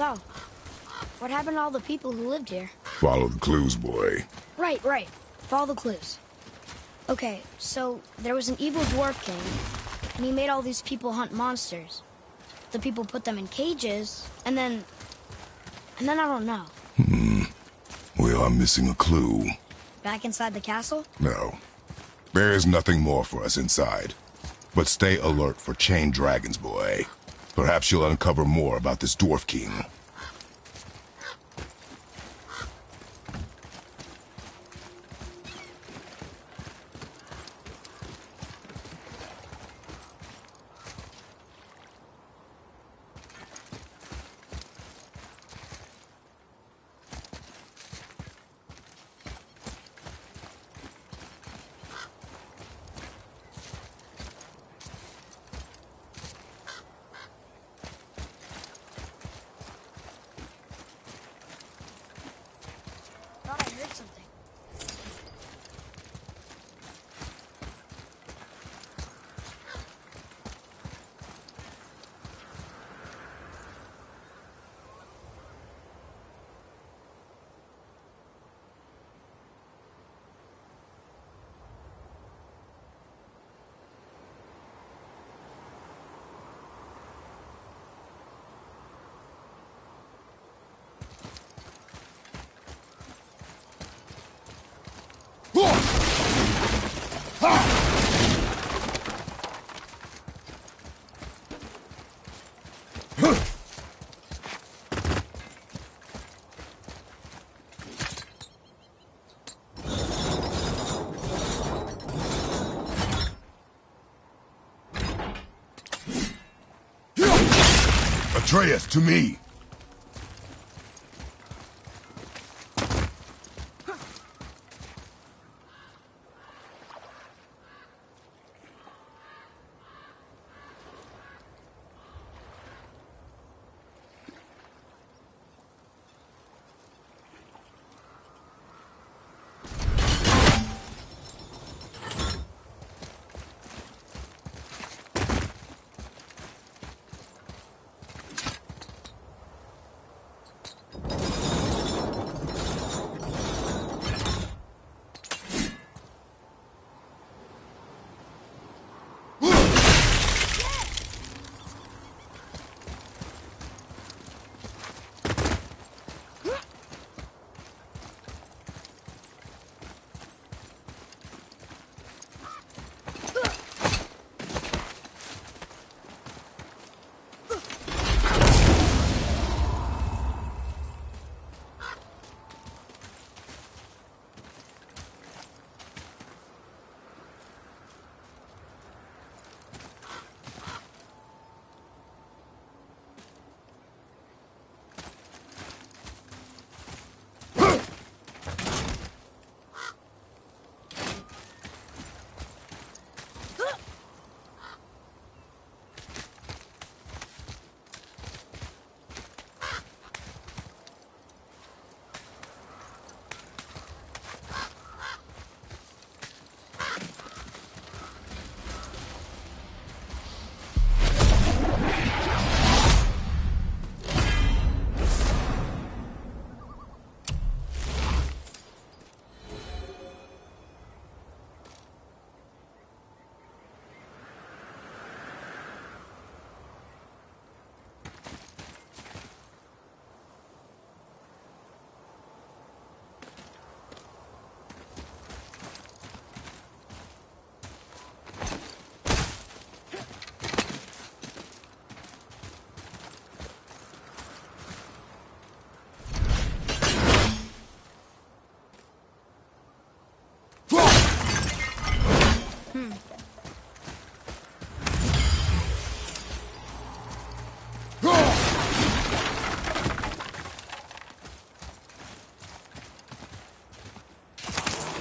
So, what happened to all the people who lived here? Follow the clues, boy. Right. Follow the clues. Okay, so there was an evil dwarf king, and he made all these people hunt monsters. The people put them in cages, and then I don't know. We are missing a clue. Back inside the castle? No. There is nothing more for us inside. But stay alert for chained dragons, boy. Perhaps you'll uncover more about this dwarf king. Thought I heard something. Atreus, to me!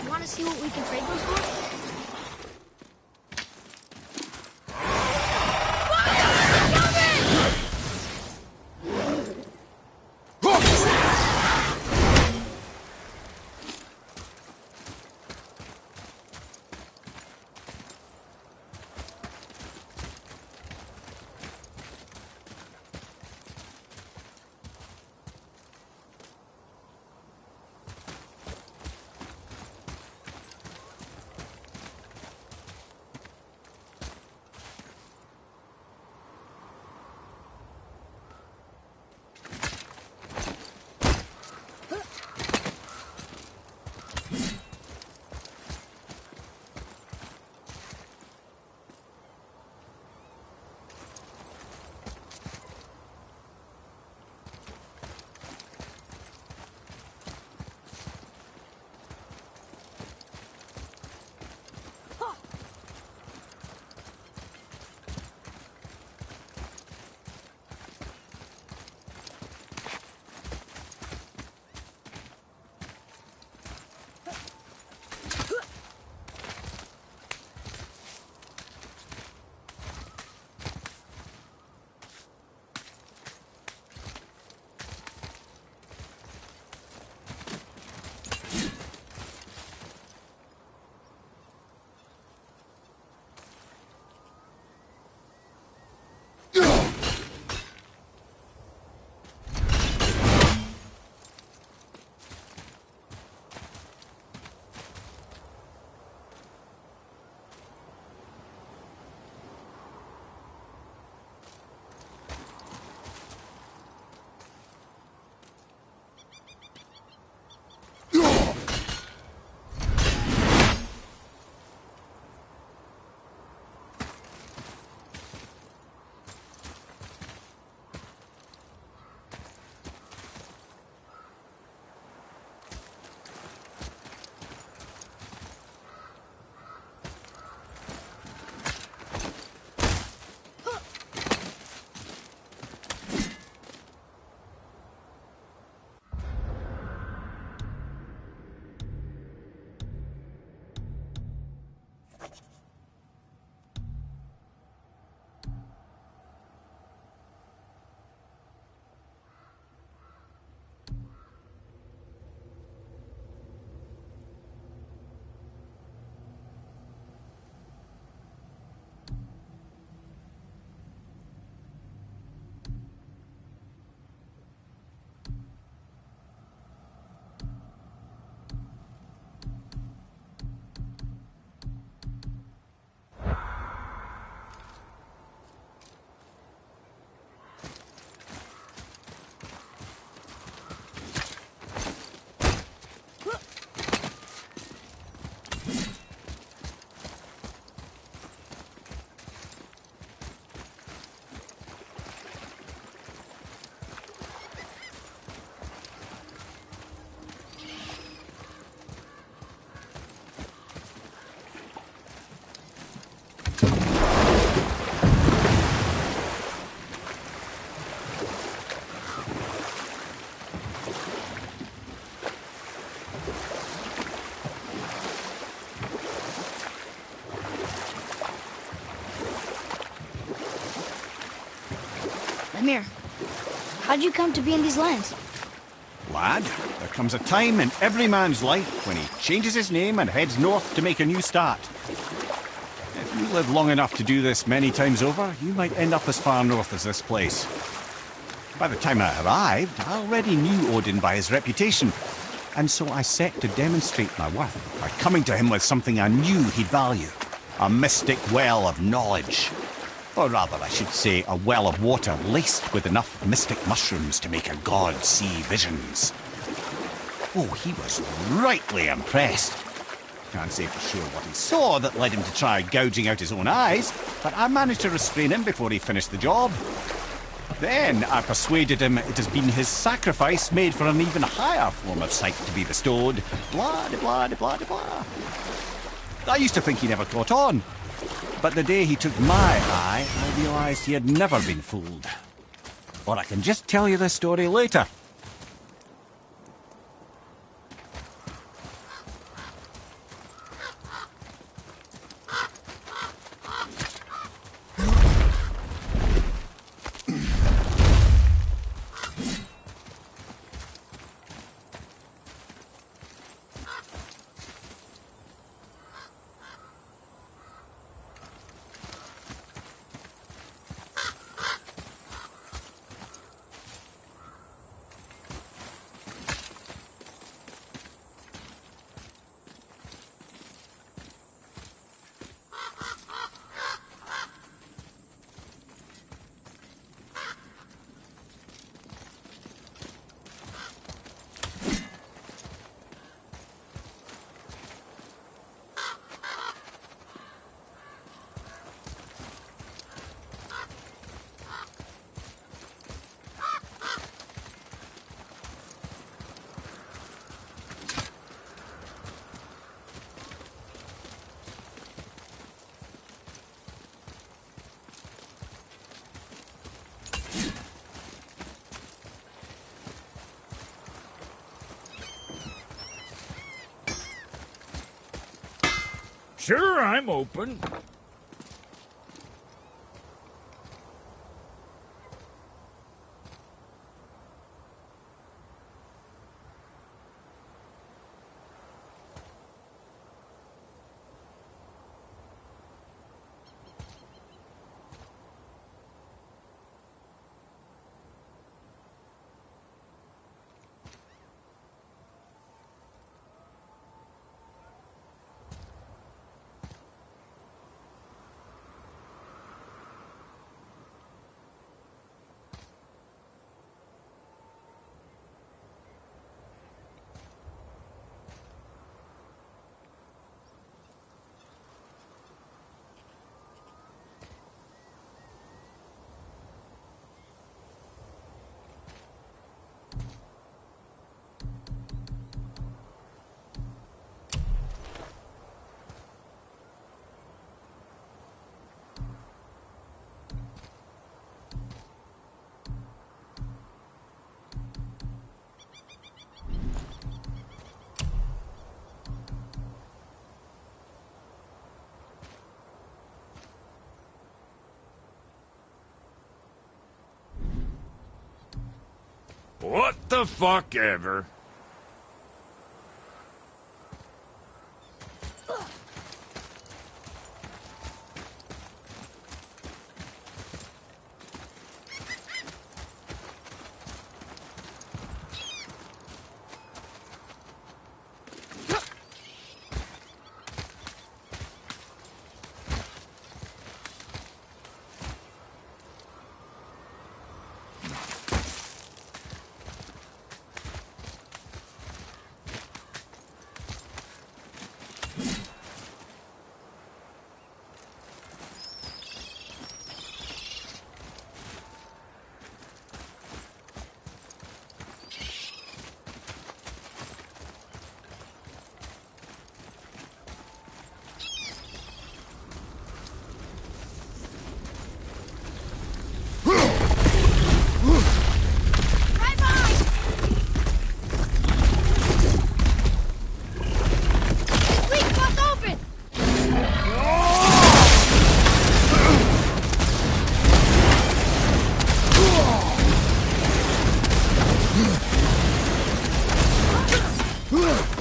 Want to see what we can trade those for? here. How'd you come to be in these lands? Lad, there comes a time in every man's life when he changes his name and heads north to make a new start. If you live long enough to do this many times over, you might end up as far north as this place. By the time I arrived, I already knew Odin by his reputation, and so I set to demonstrate my worth by coming to him with something I knew he'd value. A mystic well of knowledge. Or rather, I should say, a well of water laced with enough mystic mushrooms to make a god see visions. Oh, he was rightly impressed. Can't say for sure what he saw that led him to try gouging out his own eyes, but I managed to restrain him before he finished the job. Then I persuaded him it has been his sacrifice made for an even higher form of sight to be bestowed. Blah, de blah, de blah, de blah. I used to think he never caught on. But the day he took my eye, I realized he had never been fooled. Or I can just tell you the story later. Sure, I'm open. What the fuck ever? Tell me when!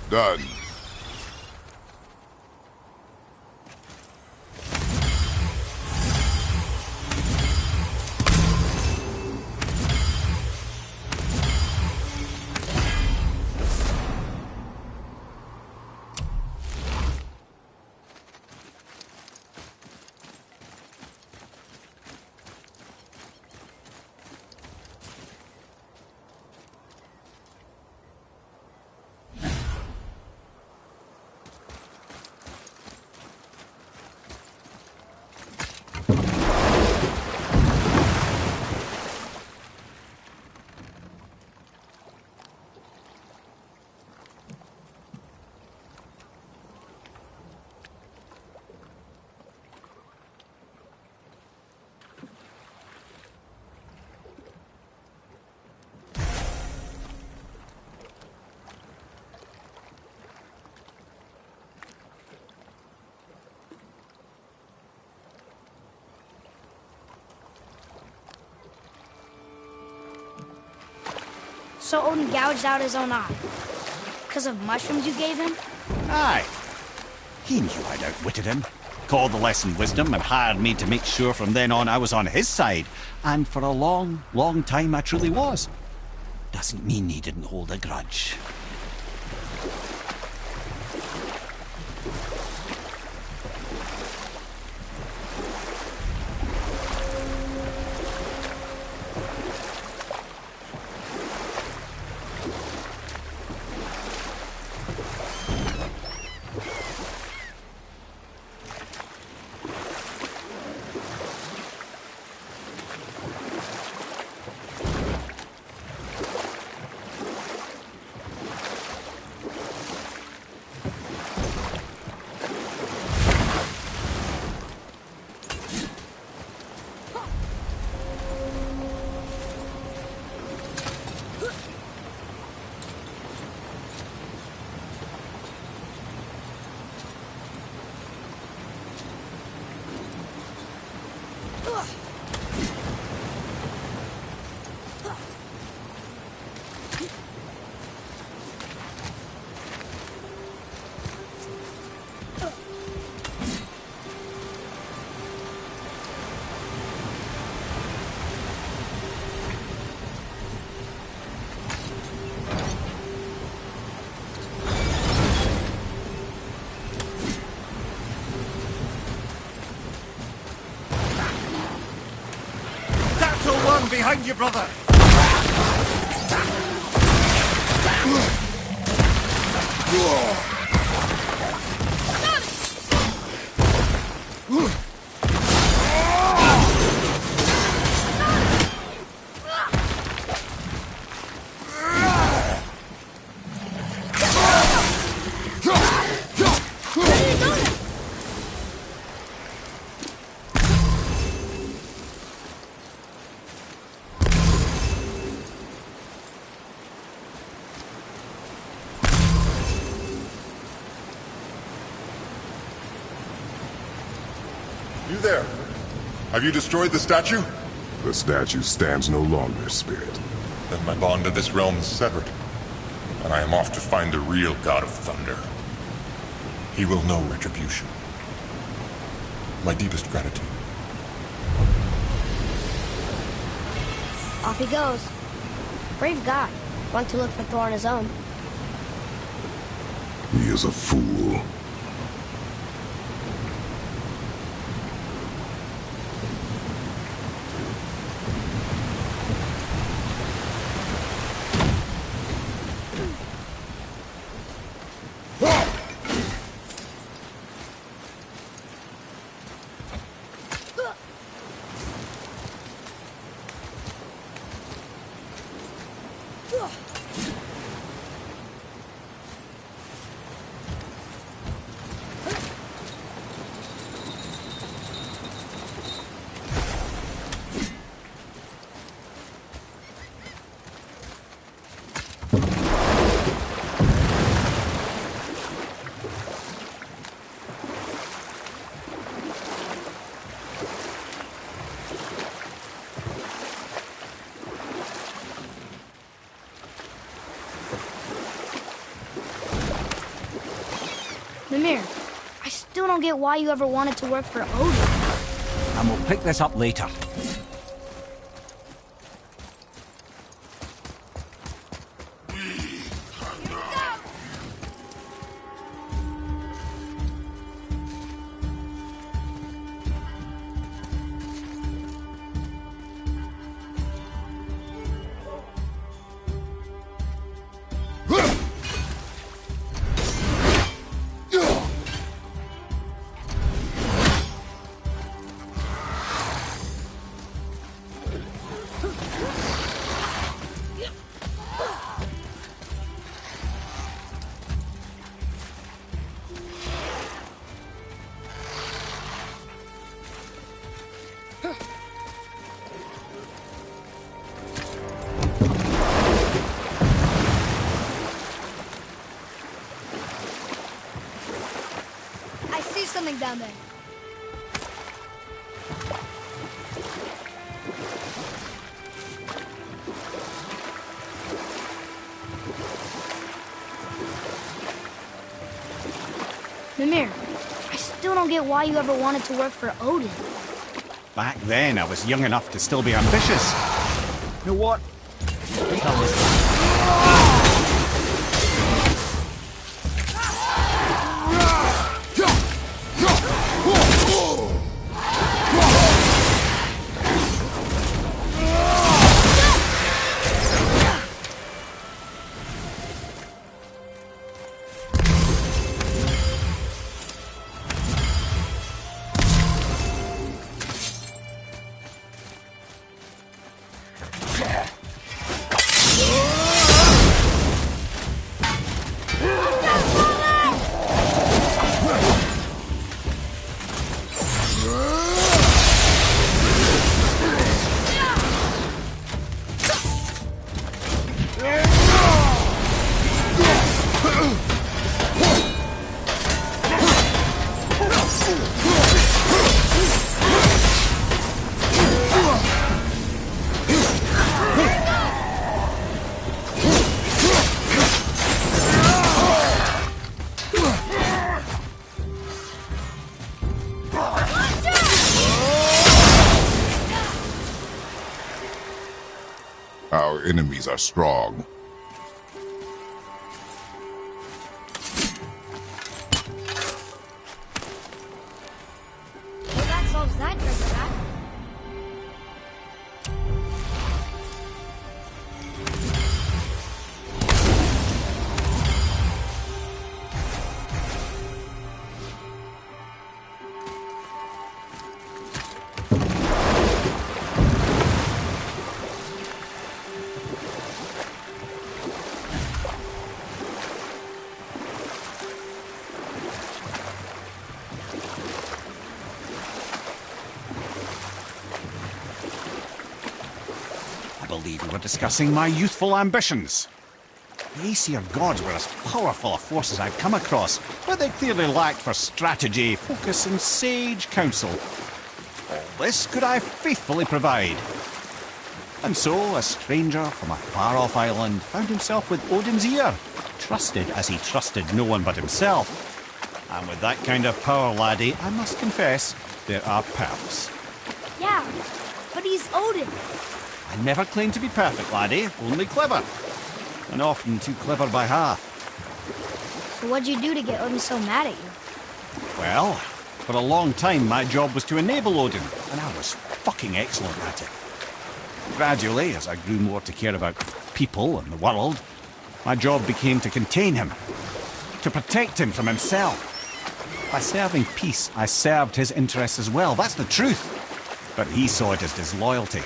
Done. So Odin gouged out his own eye. Because of mushrooms you gave him? Aye. He knew I'd outwitted him, called the lesson wisdom, and hired me to make sure from then on I was on his side. And for a long, long time I truly was. Doesn't mean he didn't hold a grudge. Behind you, brother! You there? Have you destroyed the statue? The statue stands no longer, Spirit. Then my bond to this realm is severed, and I am off to find the real God of Thunder. He will know retribution. My deepest gratitude. Off he goes. Brave guy. Went to look for Thor on his own. He is a fool. still don't get why you ever wanted to work for Odin. And we'll pick this up later. I see something down there. Mimir, I still don't get why you ever wanted to work for Odin. Back then, I was young enough to still be ambitious. You know what? Tell us. Our enemies are strong. Well, that solves that treasure map. I believe we were discussing my youthful ambitions. The Aesir gods were as powerful a force as I've come across, but they clearly lacked for strategy, focus, and sage counsel. All this could I faithfully provide. And so, a stranger from a far-off island found himself with Odin's ear, trusted as he trusted no one but himself. And with that kind of power, laddie, I must confess, there are perks. Yeah, but he's Odin. I never claimed to be perfect, laddie, only clever. And often too clever by half. So what'd you do to get Odin so mad at you? Well, for a long time my job was to enable Odin, and I was fucking excellent at it. Gradually, as I grew more to care about people and the world, my job became to contain him, to protect him from himself. By serving peace, I served his interests as well, that's the truth. But he saw it as disloyalty.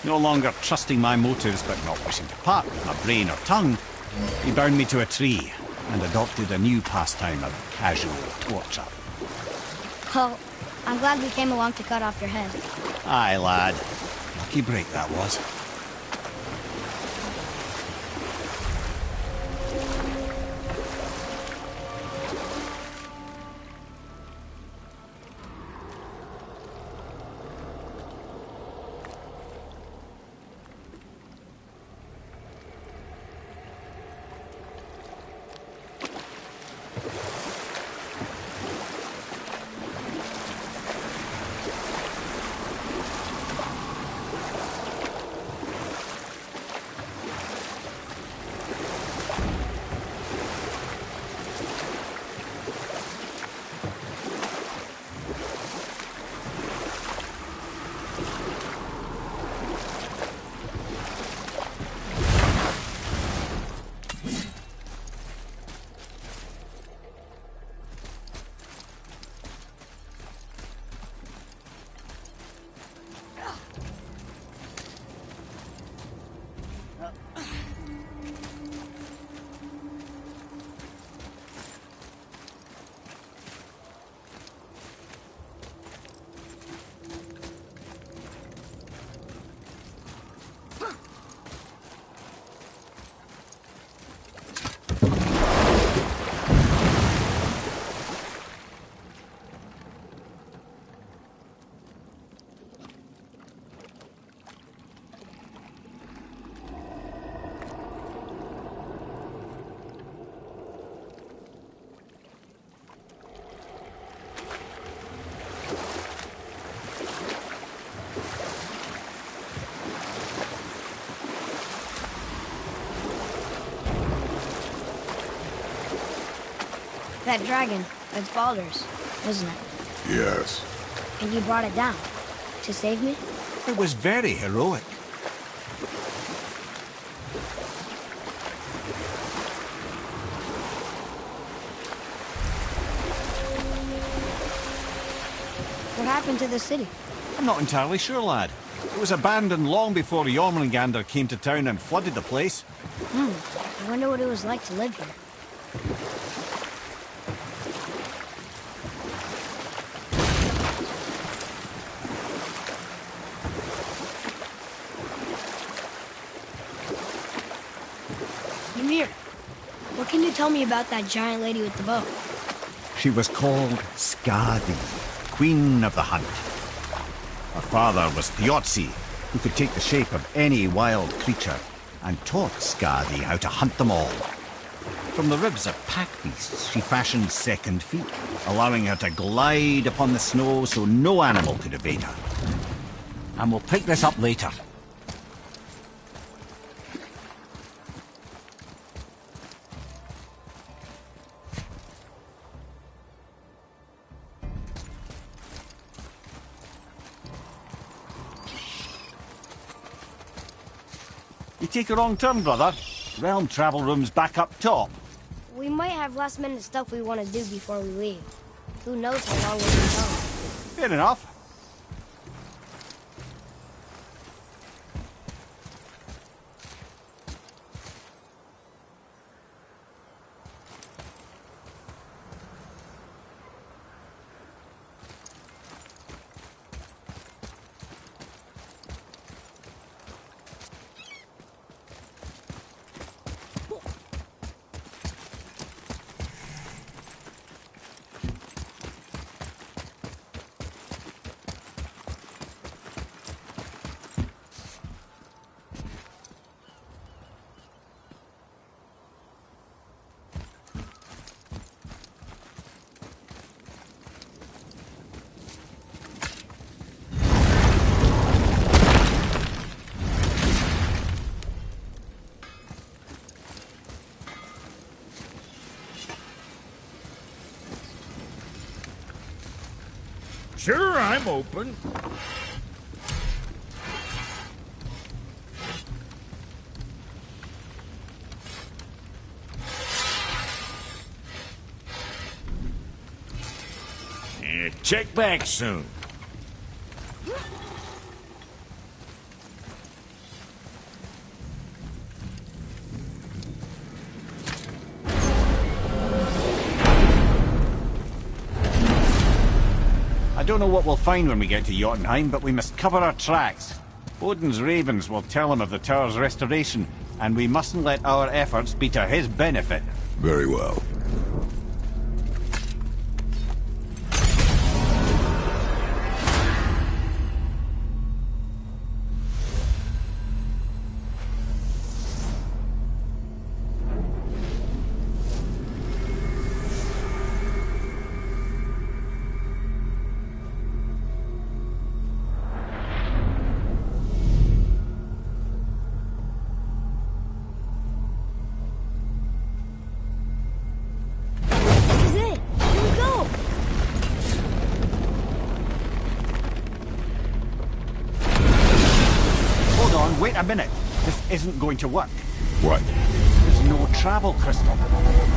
No longer trusting my motives but not wishing to part with my brain or tongue, he bound me to a tree and adopted a new pastime of casual torture. Well, I'm glad we came along to cut off your head. Aye, lad. Lucky break that was. that dragon. It's Baldur's, wasn't it? Yes. And you brought it down to save me? It was very heroic. What happened to the city? I'm not entirely sure, lad. It was abandoned long before Jormungandr came to town and flooded the place. I wonder what it was like to live here. Ymir, what can you tell me about that giant lady with the bow? She was called Skadi, Queen of the Hunt. Her father was Thiotzi, who could take the shape of any wild creature, and taught Skadi how to hunt them all. From the ribs of pack beasts, she fashioned second feet, allowing her to glide upon the snow so no animal could evade her. And we'll pick this up later. You take a wrong turn, brother. Realm travel room's back up top. We might have last-minute stuff we want to do before we leave. Who knows how long we'll be gone. Fair enough. Sure, I'm open. Check back soon. I don't know what we'll find when we get to Jotunheim, but we must cover our tracks. Odin's ravens will tell him of the tower's restoration, and we mustn't let our efforts be to his benefit. Very well. This is it! Here we go! Hold on, wait a minute. This isn't going to work. What? There's no travel crystal.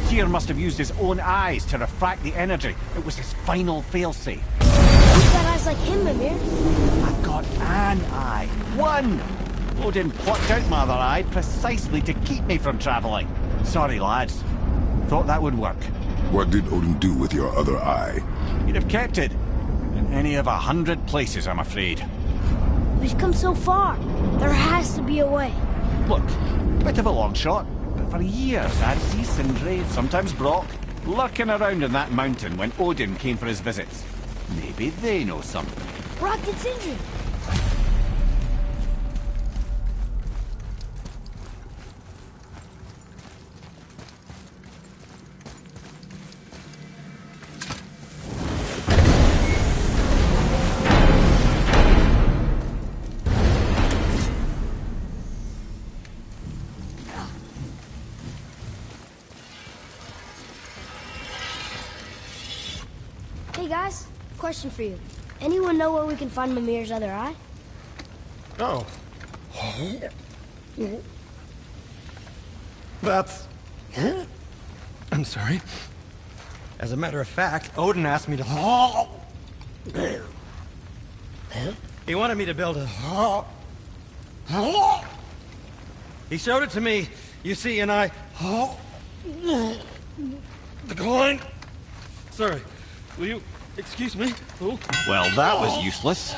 Tyr must have used his own eyes to refract the energy. It was his final failsafe. Who's got eyes like him, Ymir? I've got an eye. One! Odin plucked out my other eye precisely to keep me from travelling. Sorry, lads. Thought that would work. What did Odin do with your other eye? He'd have kept it. In any of 100 places, I'm afraid. We've come so far. There has to be a way. Look, bit of a long shot, but for years I'd see Sindri, sometimes Brock, lurking around in that mountain when Odin came for his visits. Maybe they know something. Brock and Sindri. Question for you. Anyone know where we can find Mimir's other eye? Oh. That's... I'm sorry. As a matter of fact, Odin asked me to... He wanted me to build a... He showed it to me, you see, and I... Declined. Sorry. Will you excuse me? Oh. Well, that was useless.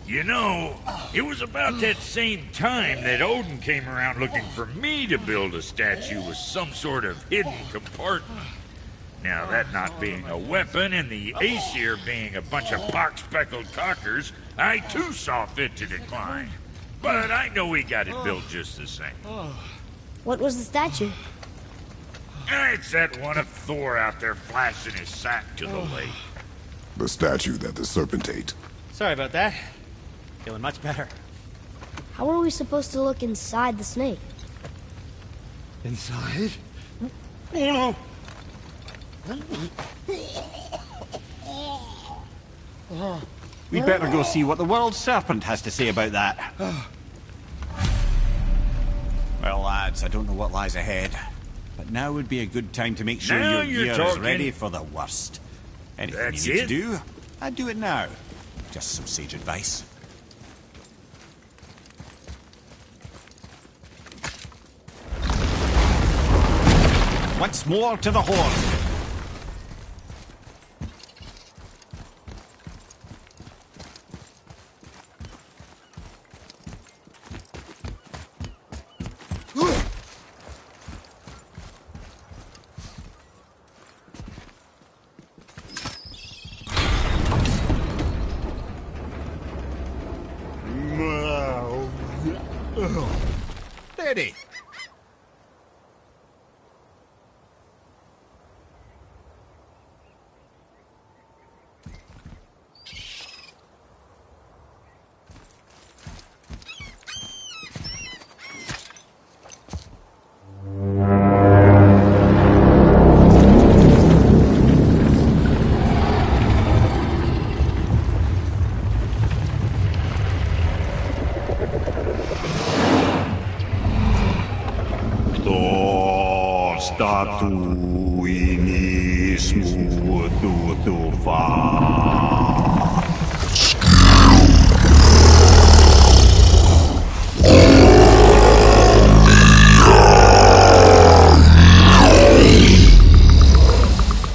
You know, it was about that same time that Odin came around looking for me to build a statue with some sort of hidden compartment. Now, that not being a weapon and the Aesir being a bunch of pock-speckled cockers, I too saw fit to decline. But I know we got it built just the same. What was the statue? It's that one of Thor out there flashing his sack to the lake. The statue that the serpent ate. Sorry about that. Feeling much better. How are we supposed to look inside the snake? Inside? Oh, no. We better go see what the world serpent has to say about that. Well, lads, I don't know what lies ahead, but now would be a good time to make sure Now your you're gear is talking. ready for the worst. Anything That's you need it? to do, I'd do it now. Just some sage advice. Once more to the horse. Steady.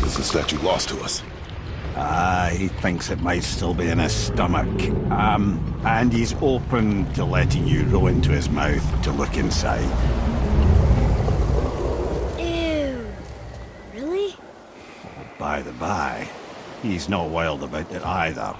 Is the statue lost to us? He thinks it might still be in his stomach. And he's open to letting you row into his mouth to look inside. Ew. Really? By the by, he's not wild about it either.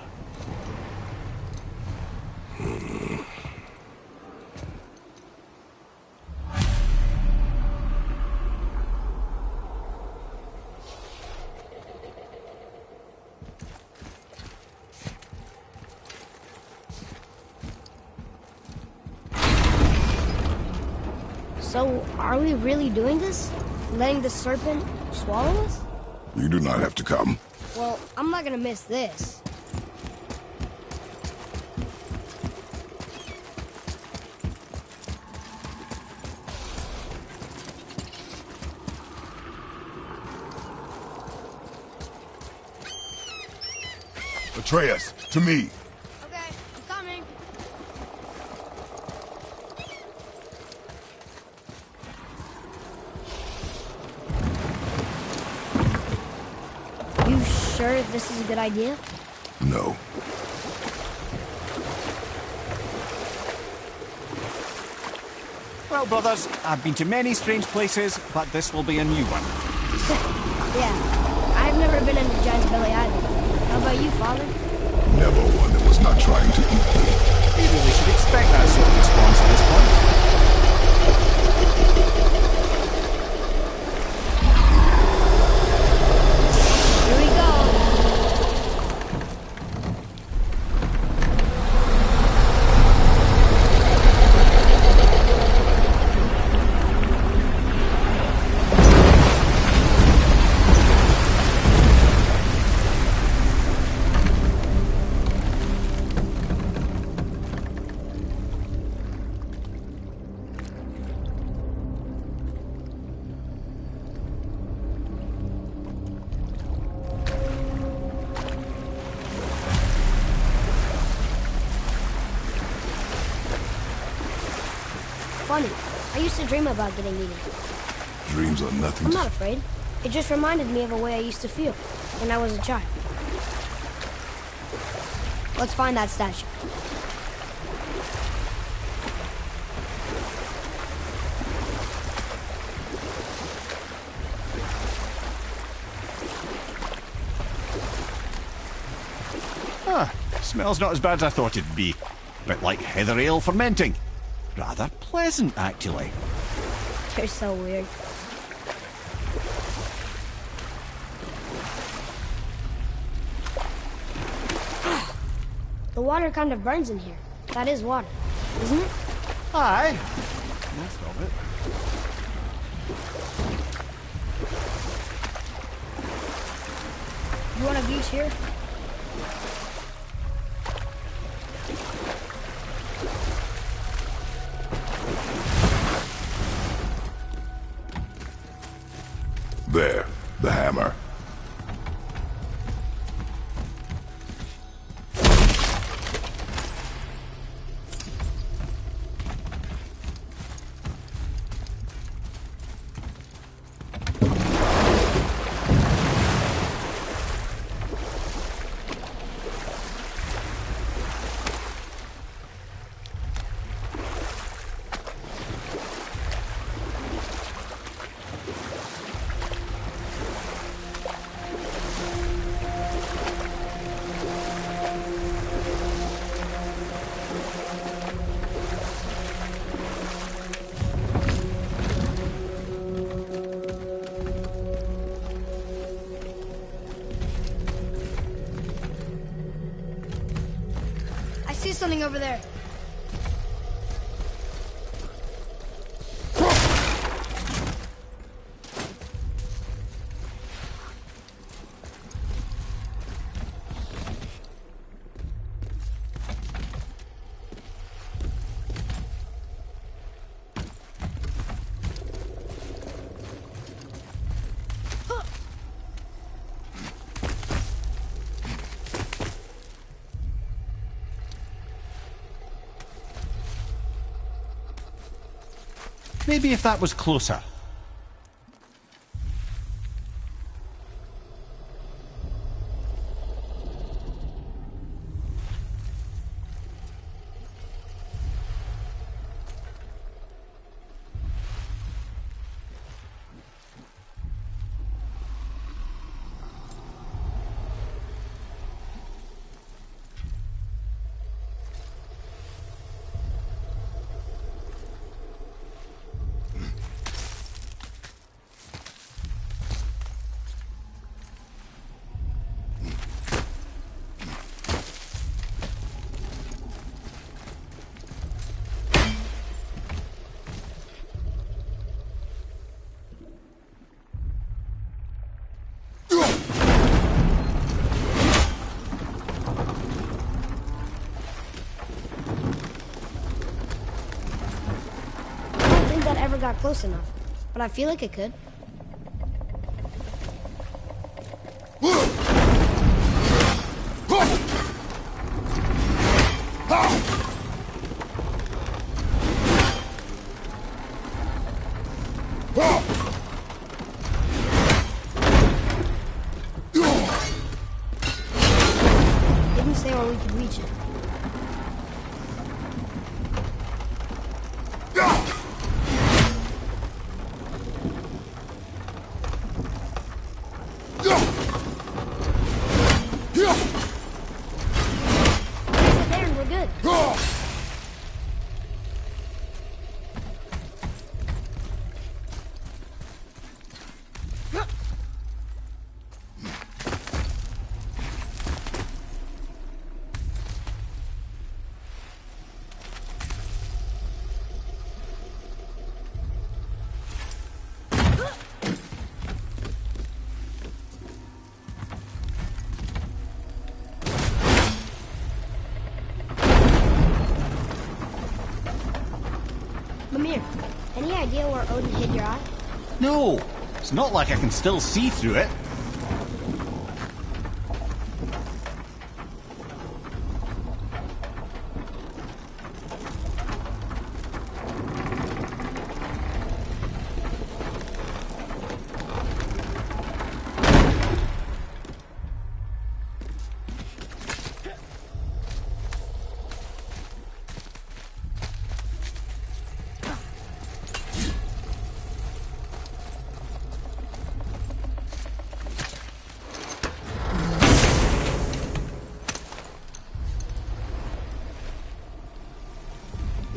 So, are we really doing this? Letting the serpent swallow us? You do not have to come. Well, I'm not gonna miss this. Atreus, to me. Okay, I'm coming. You sure this is a good idea? No. Well, brothers, I've been to many strange places, but this will be a new one. Yeah, I've never been in the giant's belly either. How about you, Father? Never one that was not trying to eat me. You really should expect that sort of response at this point. Here we go. funny. I used to dream about getting eaten. Dreams are nothing I'm to... not afraid. It just reminded me of a way I used to feel when I was a child. Let's find that statue. Smells not as bad as I thought it'd be. Bit like heather ale fermenting. Rather pleasant, actually. You're so weird. The water kind of burns in here. That is water, isn't it? Aye. Most of it. You want a beach here? There, the hammer. I see something over there. Maybe if that was closer. Ever got close enough, but I feel like it could. Didn't say where we could reach it. Mimir, any idea where Odin hid your eye? No, it's not like I can still see through it.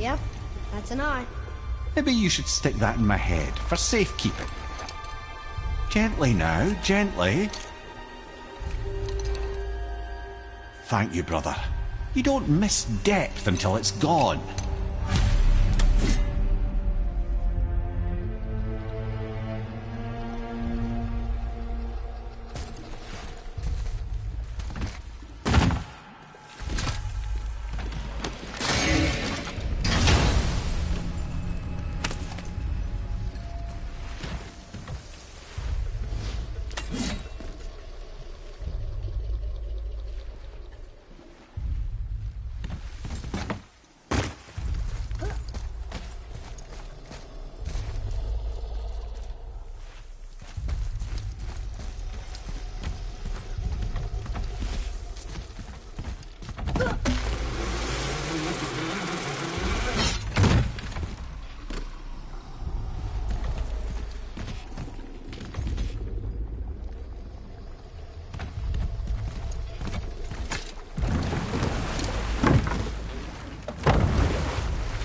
Yep, that's an eye. Maybe you should stick that in my head for safekeeping. Gently now, gently. Thank you, brother. You don't miss depth until it's gone.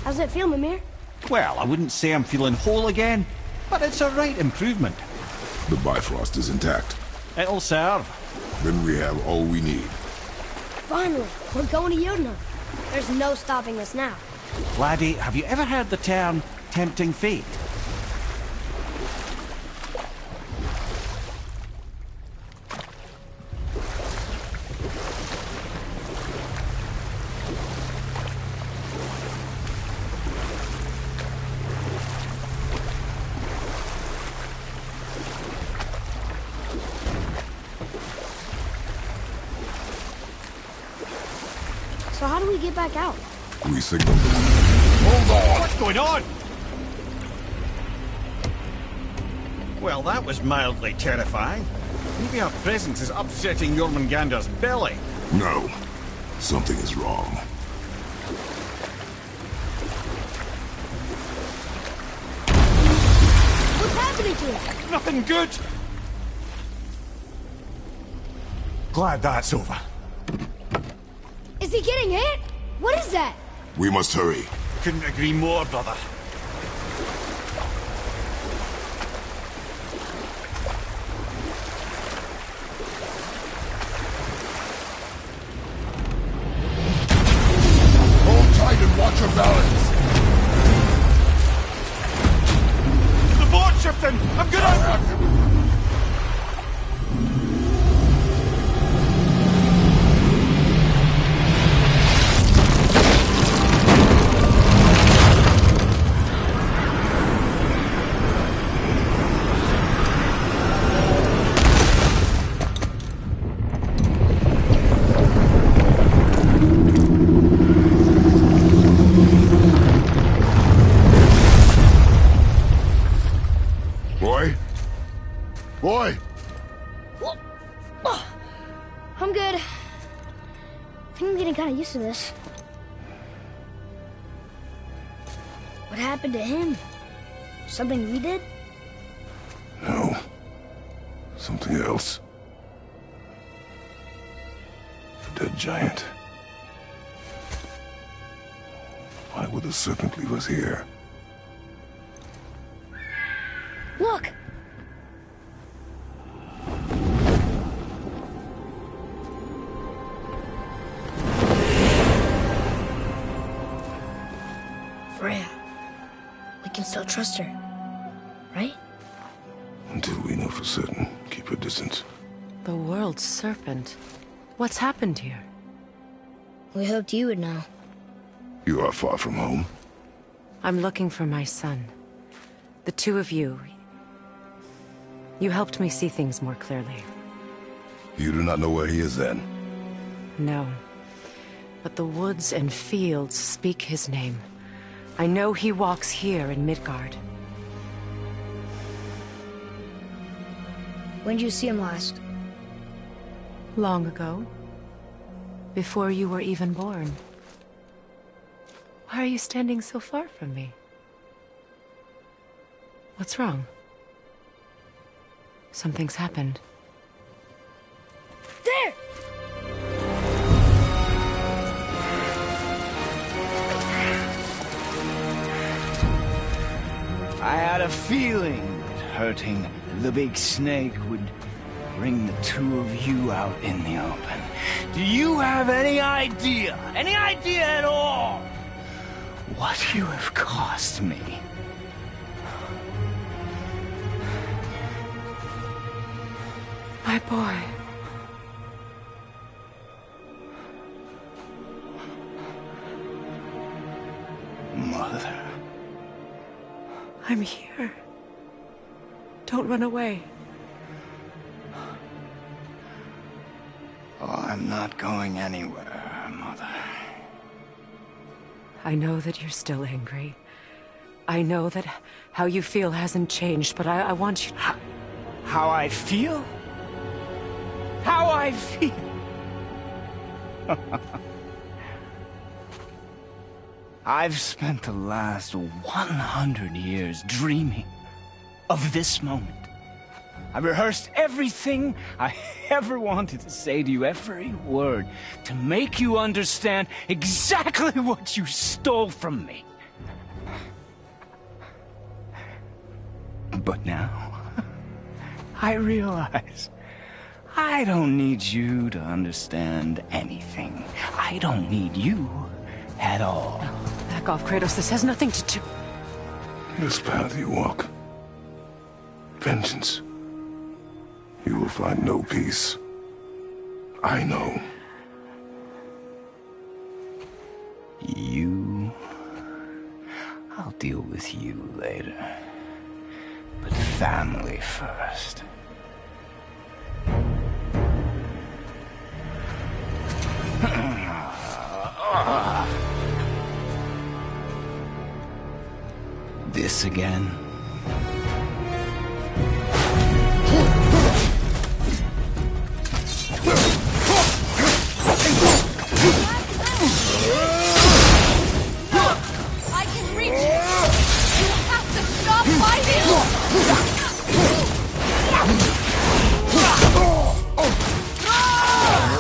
How's it feel, Mimir? Well, I wouldn't say I'm feeling whole again, but it's a right improvement. The Bifrost is intact. It'll serve. Then we have all we need. Finally, we're going to Jotunheim. There's no stopping us now. Laddie, have you ever heard the term tempting fate? So how do we get back out? We signal them. Hold on! What's going on? Well, that was mildly terrifying. Maybe our presence is upsetting Jormungandr's belly. No. Something is wrong. What's happening to him? Nothing good. Glad that's over. Is he getting hit? What is that? We must hurry. Couldn't agree more, brother. Hold tight and watch your balance. The board's shifting! I'm gonna... Boy! I'm good. I think I'm getting kind of used to this. What happened to him? Something we did? No. Something else. A dead giant. Why would the serpent leave us here? Look! Freya. We can still trust her, right? Until we know for certain, keep her distance. The world's serpent. What's happened here? We hoped you would know. You are far from home. I'm looking for my son. The two of you. You helped me see things more clearly. You do not know where he is then? No. But the woods and fields speak his name. I know he walks here in Midgard. When did you see him last? Long ago. Before you were even born. Why are you standing so far from me? What's wrong? Something's happened. There! had a feeling that hurting the big snake would bring the two of you out in the open. Do you have any idea at all, what you have cost me? My boy. Mother. I'm here. Don't run away. Oh, I'm not going anywhere, Mother. I know that you're still angry. I know that how you feel hasn't changed, but I want you... How I feel? How I feel? I've spent the last 100 years dreaming of this moment. I rehearsed everything I ever wanted to say to you, every word, to make you understand exactly what you stole from me. But now, I realize I don't need you to understand anything. I don't need you at all. No, back off, Kratos. This has nothing to do... This path you walk, vengeance, you will find no peace. I know. You... I'll deal with you later. But family first. This again? I can reach it! You have to stop fighting!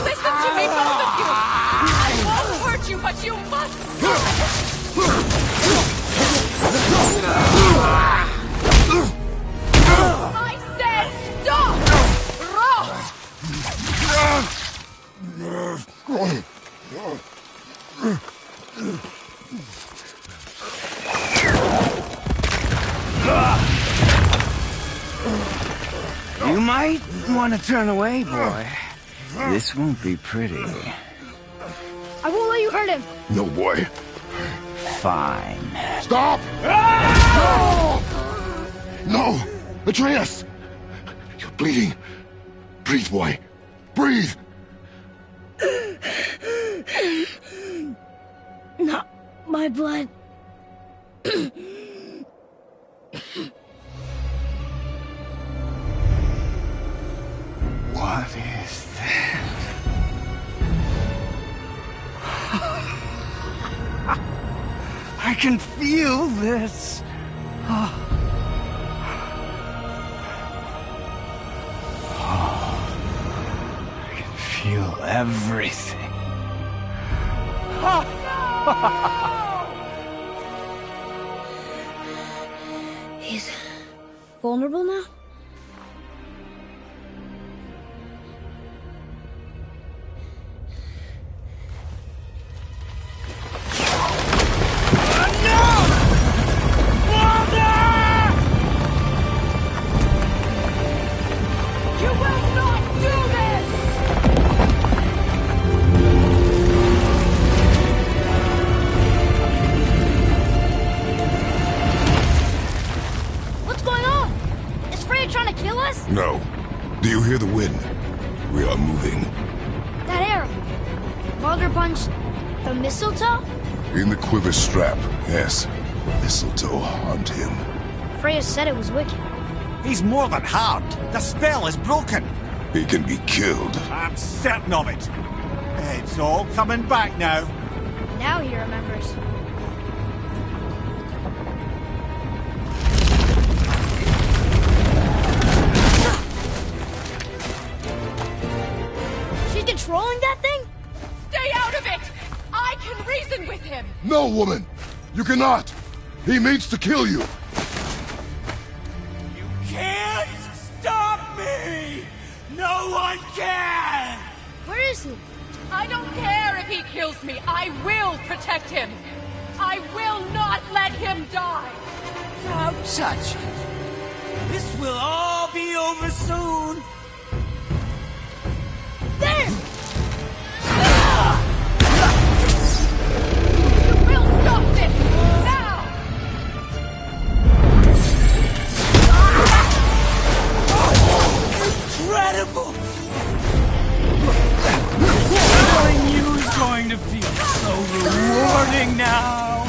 Listen to me, both of you! I won't hurt you, but you must stop! I said stop! Ross! You might want to turn away, boy. This won't be pretty. I won't let you hurt him. No, boy. Fine. Stop! No! Atreus! You're bleeding. Breathe, boy. Breathe! Not my blood. What is that? I can feel this. I can feel everything. He's vulnerable now? No. Do you hear the wind? We are moving. That arrow. Baldur punched the mistletoe? In the quiver strap, yes. Mistletoe harmed him. Freya said it was wicked. He's more than harmed. The spell is broken. He can be killed. I'm certain of it. It's all coming back now. Now he remembers. She's controlling that thing? Stay out of it! I can reason with him! No, woman! You cannot! He means to kill you! can! Where is he? I don't care if he kills me. I will protect him. I will not let him die. Don't touch it. This will all be over soon. There! You will stop this! Now! Incredible! Killing you is going to feel so rewarding now.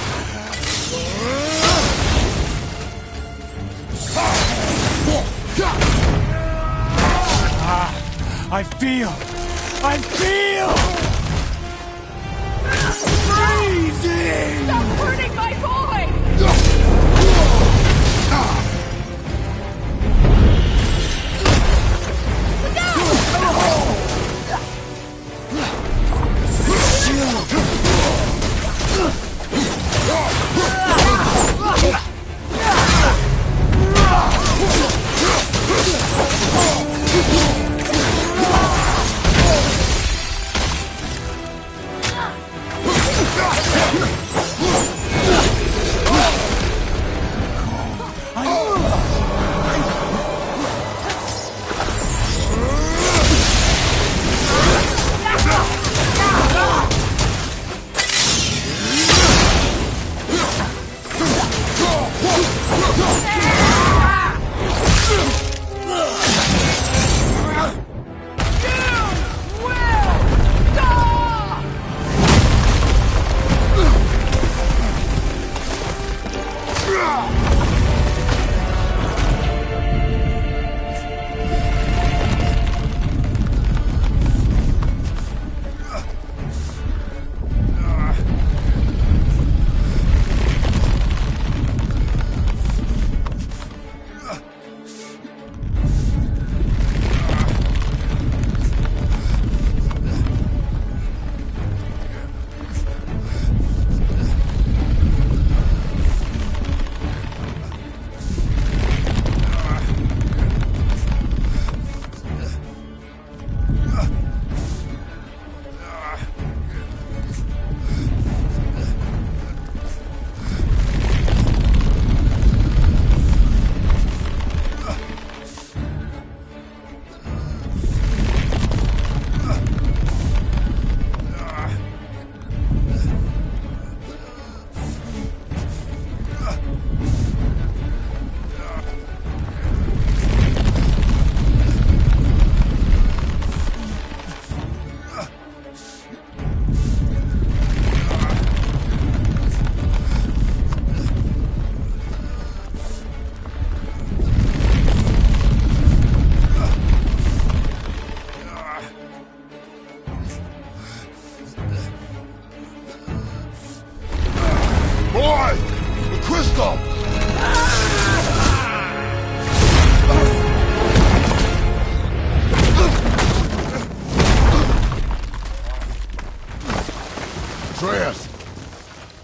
I feel freezing! Stop hurting my boy!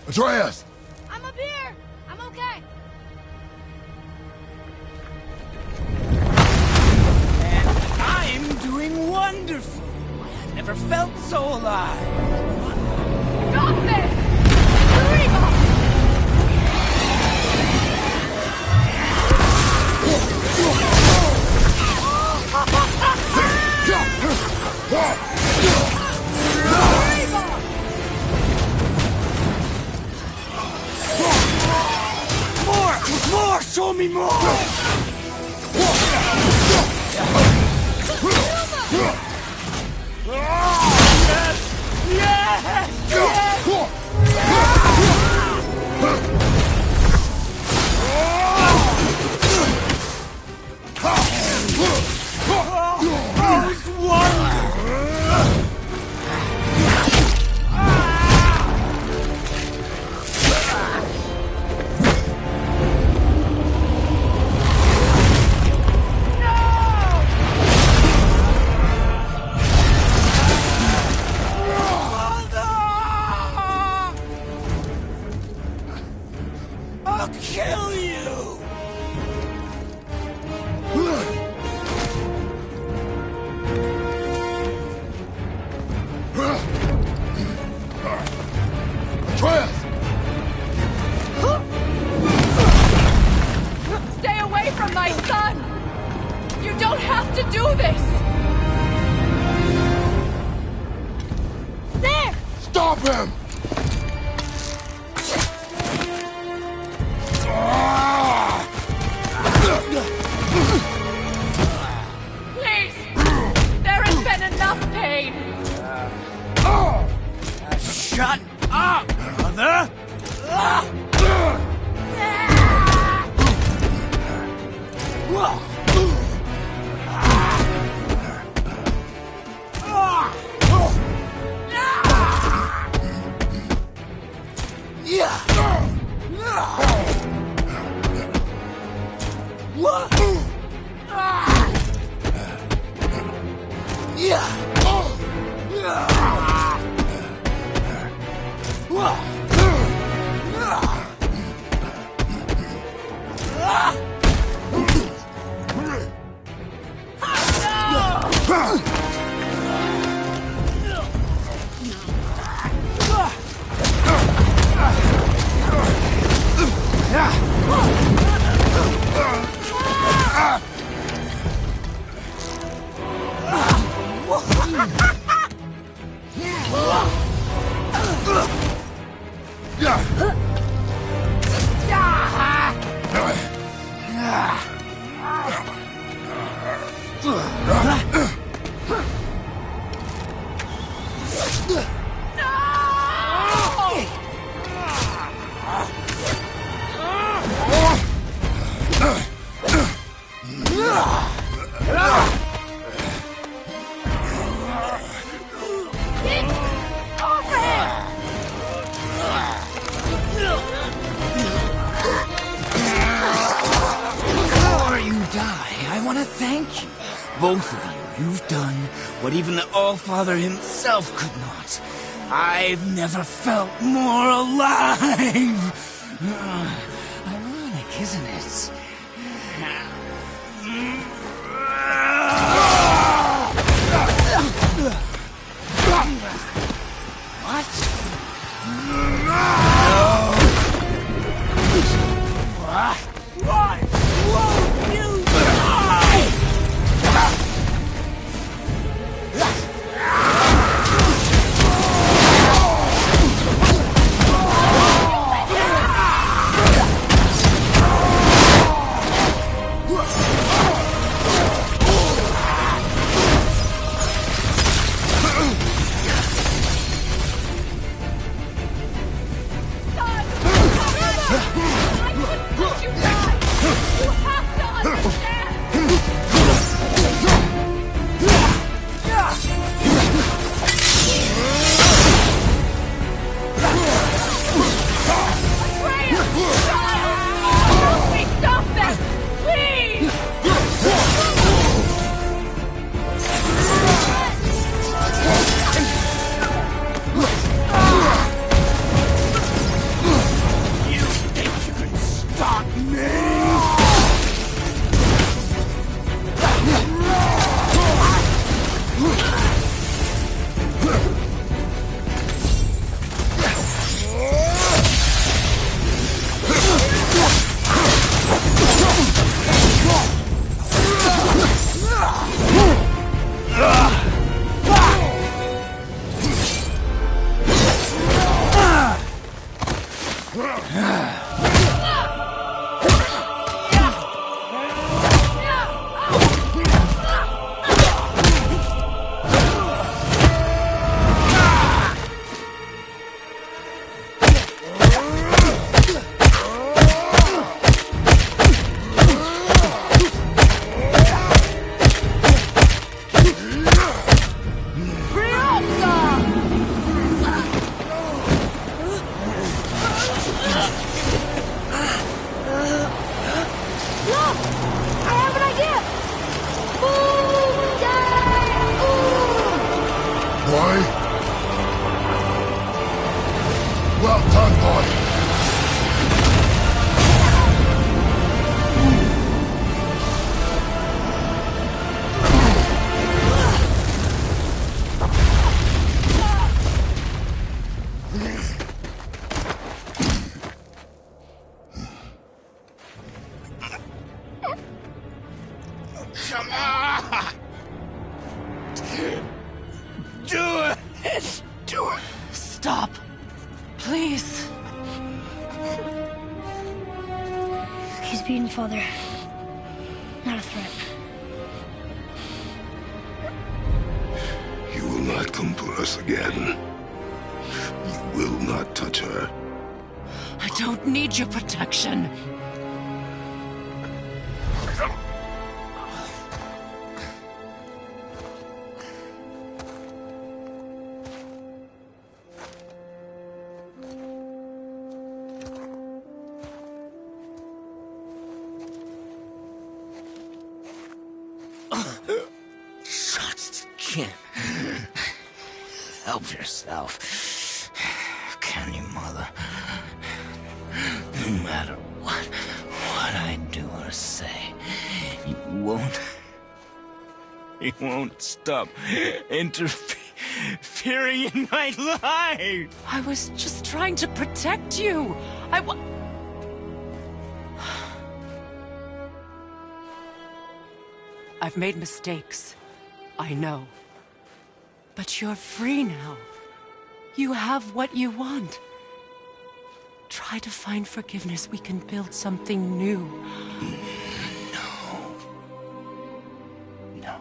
Atreus! I'm up here! I'm okay! And I'm doing wonderful. I've never felt so alive. Stop this! Eureka! More! Show me more! Stop him! Please! There has been enough pain! Shut up, Mother! Before you die, I want to thank you. Both of you. You've done what even the All-Father himself could not. I've never felt more alive. Ironic, isn't it? What? Why won't you die? I couldn't let you die! Father. Not a threat. You will not come for us again. You will not touch her. I don't need your protection. Just can't help yourself, can you, Mother? No matter what I do or say, you won't stop interfering in my life. I was just trying to protect you. I've made mistakes. I know. But you're free now. You have what you want. Try to find forgiveness. We can build something new. No.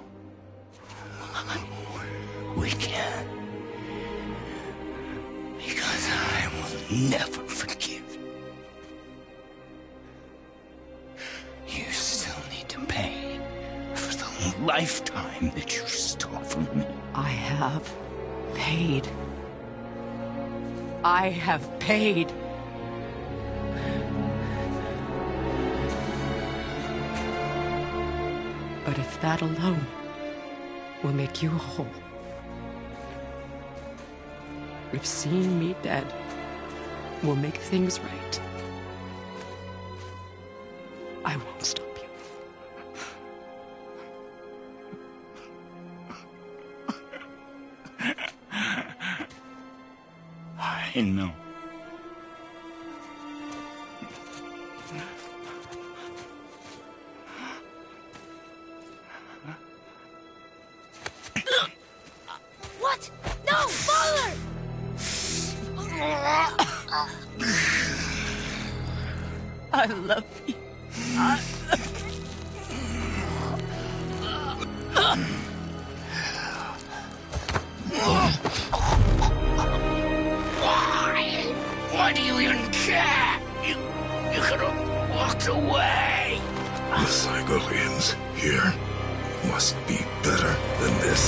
We can't. Because I will never forgive. You still need to pay for the lifetime that you stole from me. I have paid. I have paid. But if that alone will make you whole, if seeing me dead will make things right, I won't stop you. I know. What? No, Father! I love you. Why do you even care? You could have walked away. The Cygolians here must be better than this.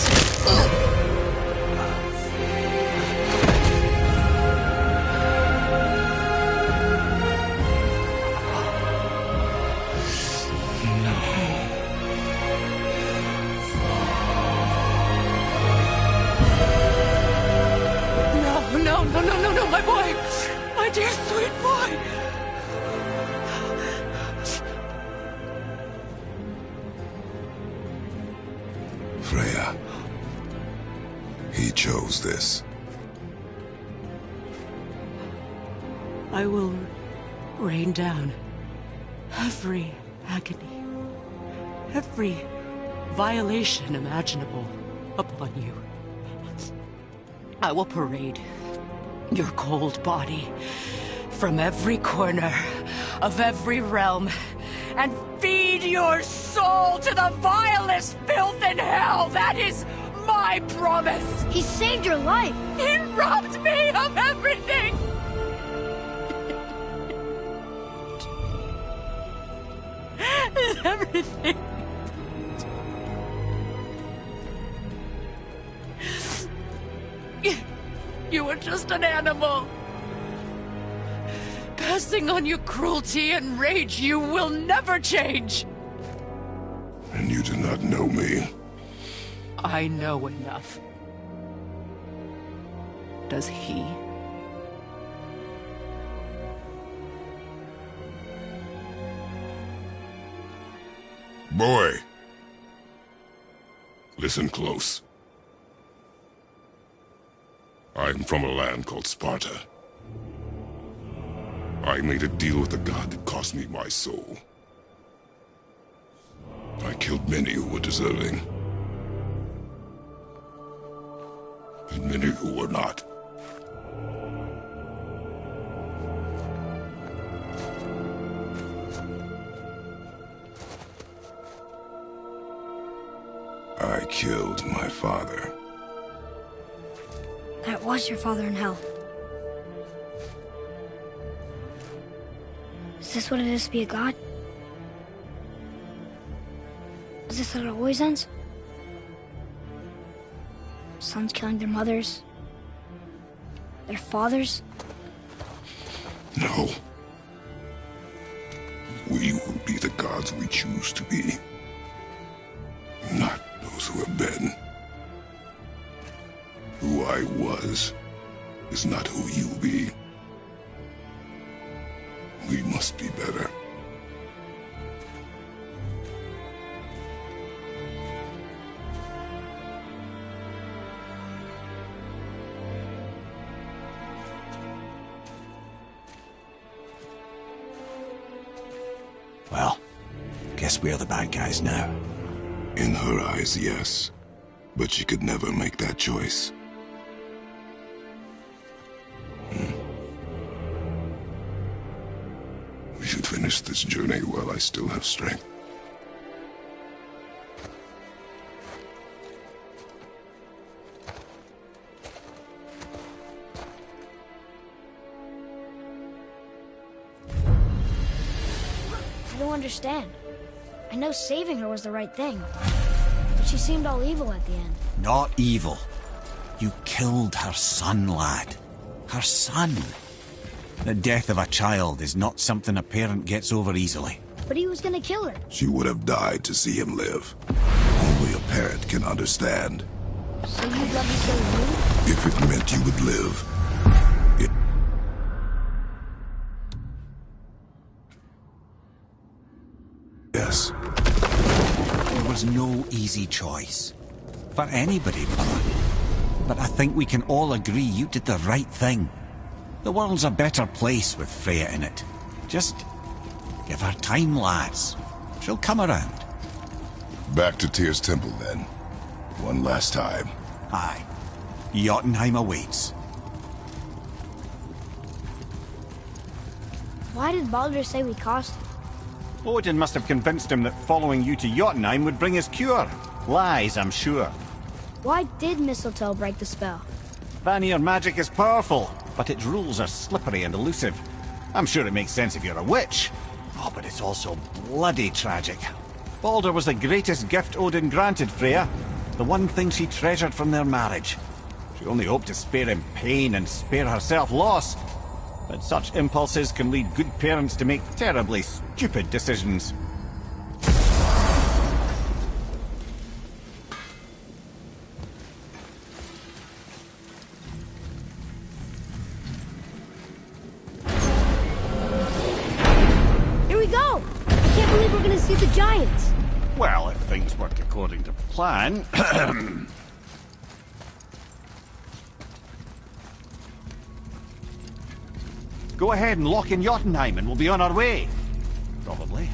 No, my boy! My dear sweet boy! Freya. He chose this. I will rain down every agony, every violation imaginable upon you. I will parade your cold body from every corner of every realm and feed your soul to the vilest filth in hell. That is my promise. He saved your life. He robbed me of everything. Everything. You were just an animal. Passing on your cruelty and rage, you will never change. And you do not know me. I know enough. Does he? Boy. Listen close. I'm from a land called Sparta. I made a deal with a god that cost me my soul. I killed many who were deserving. And many who were not. killed my father. That was your father in hell. Is this what it is to be a god? Is this how it always ends? Sons killing their mothers? Their fathers? No. We will be the gods we choose to be. Not those who have been. Who I was is not who you be. We must be better. Well, guess we're the bad guys now. In her eyes, yes. But she could never make that choice. We should finish this journey while I still have strength. I don't understand. I know saving her was the right thing. But she seemed all evil at the end. Not evil. You killed her son, lad. Her son. The death of a child is not something a parent gets over easily. But he was gonna kill her. She would have died to see him live. Only a parent can understand. So you'd let me kill you? If it meant you would live. Yes. There was no easy choice. For anybody, brother. But I think we can all agree you did the right thing. The world's a better place with Freya in it. Just give her time, lads. She'll come around. Back to Tyr's temple, then. One last time. Aye. Jotunheim awaits. Why did Baldur say we cost him? Odin must have convinced him that following you to Jotunheim would bring his cure. Lies, I'm sure. Why did Mistletoe break the spell? Vanir magic is powerful, but its rules are slippery and elusive. I'm sure it makes sense if you're a witch. Oh, but it's also bloody tragic. Baldur was the greatest gift Odin granted Freya. The one thing she treasured from their marriage. She only hoped to spare him pain and spare herself loss. But such impulses can lead good parents to make terribly stupid decisions. Here we go! I can't believe we're gonna see the giants. Well, if things work according to plan... Go ahead and lock in Jotunheim and we'll be on our way. Probably.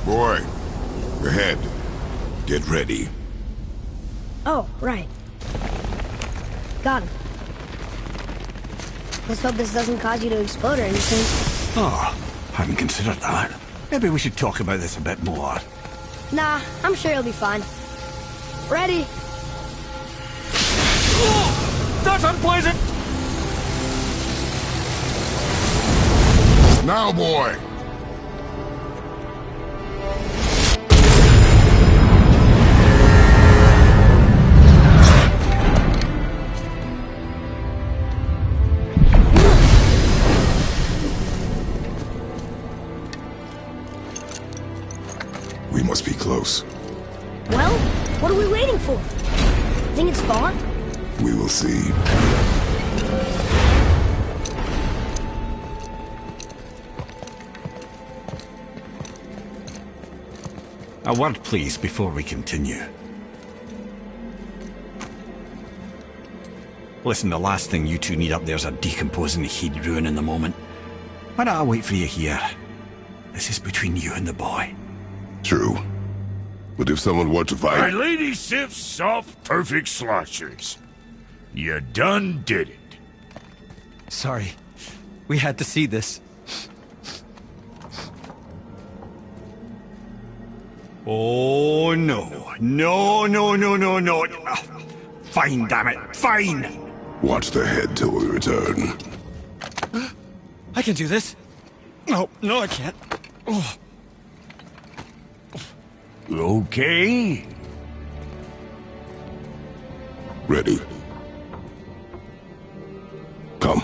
Boy, ahead. Get ready. Oh, right. Got him. Let's hope this doesn't cause you to explode or anything. Oh, hadn't considered that. Maybe we should talk about this a bit more. Nah, I'm sure you'll be fine. Ready? Oh, that's unpleasant! Now, boy! We must be close. Well, what are we waiting for? Think it's far? We will see. A word, please, before we continue. Listen, the last thing you two need up there's a decomposing heat ruining the moment. Why don't I wait for you here? This is between you and the boy. True. But if someone were to My fight... Lady Sif's soft, perfect sloshers. You done did it. Sorry. We had to see this. Oh, no. No, no, no, no, no. Fine, damn it. Fine. Watch the head till we return. I can do this. No, no, I can't. Oh. Okay. Ready. Come.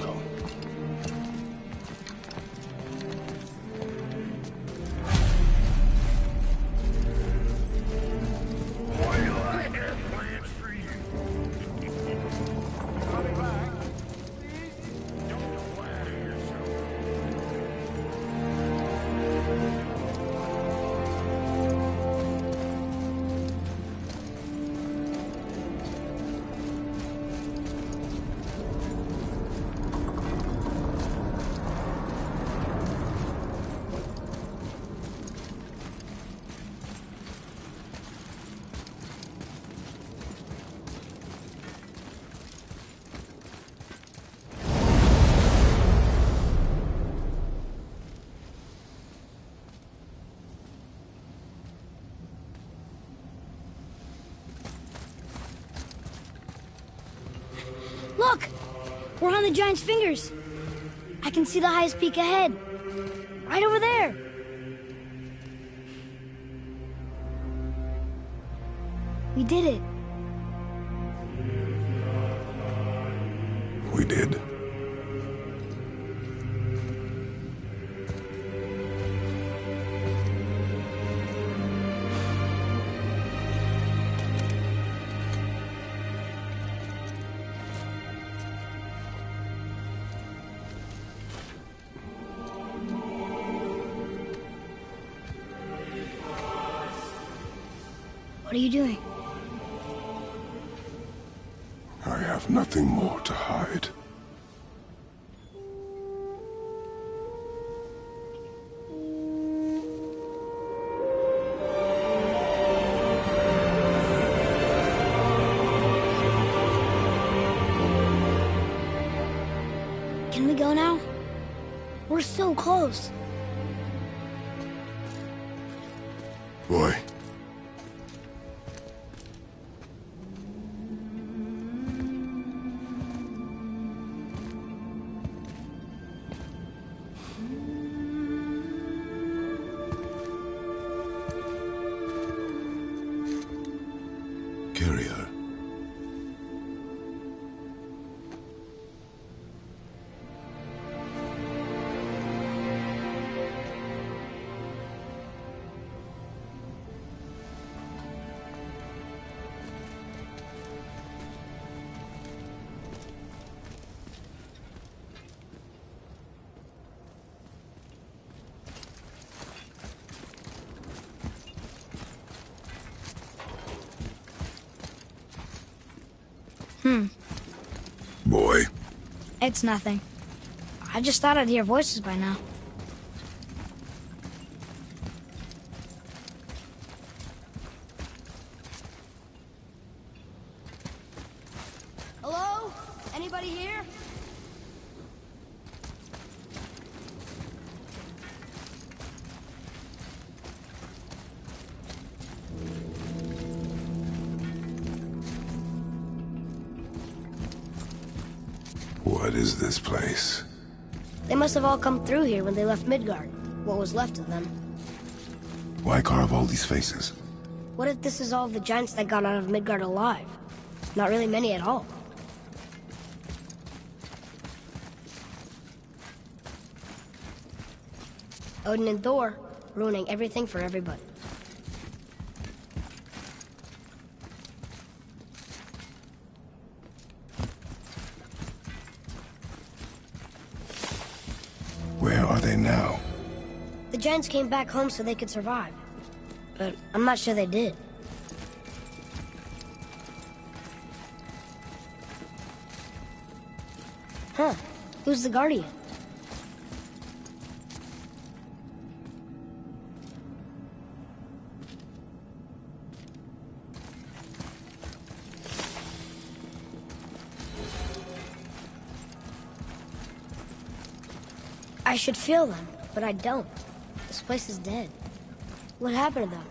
Look! We're on the giant's fingers. I can see the highest peak ahead. Right over there. We did it. We did. What are you doing? I have nothing more to hide. Can we go now? We're so close. Boy. Carry her. Boy. It's nothing. I just thought I'd hear voices by now. Hello? Anybody here? What is this place? They must have all come through here when they left Midgard. What was left of them. Why carve all these faces? What if this is all the giants that got out of Midgard alive? Not really many at all. Odin and Thor, ruining everything for everybody. Where are they now? The giants came back home so they could survive. But I'm not sure they did. Huh. Who's the Guardian? I should feel them, but I don't. This place is dead. What happened to them?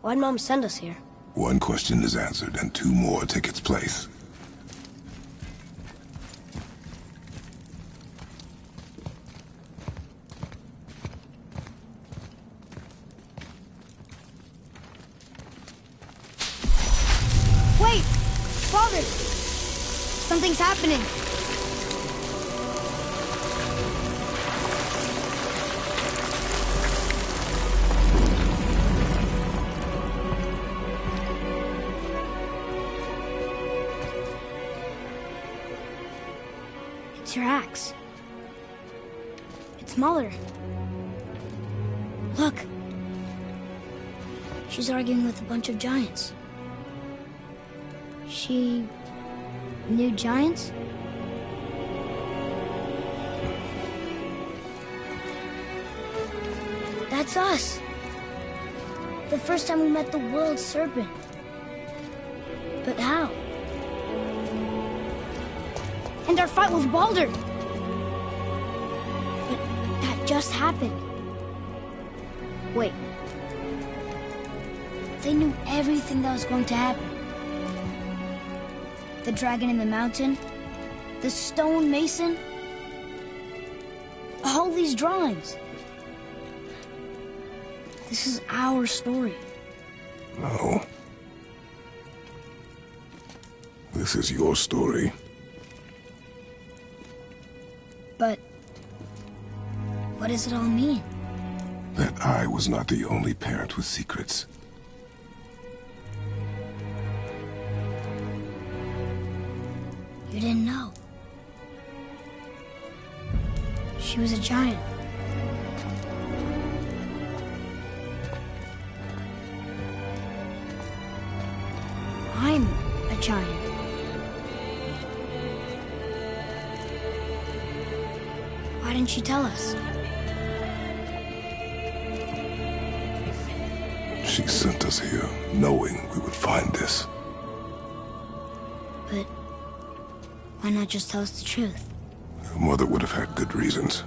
Why'd Mom send us here? One question is answered, and two more take its place. Wait! Father! Something's happening. It's your axe. It's Mother. Look. She's arguing with a bunch of giants. She knew giants? That's us. The first time we met the world serpent. But how? And our fight with Baldur. But that just happened. Wait. They knew everything that was going to happen. The dragon in the mountain, the stone mason, all these drawings. This is our story. No. This is your story. But what does it all mean? That I was not the only parent with secrets. You didn't know. She was a giant. I'm a giant. Why didn't she tell us? She sent us here, knowing we would find this. But why not just tell us the truth? Your mother would have had good reasons.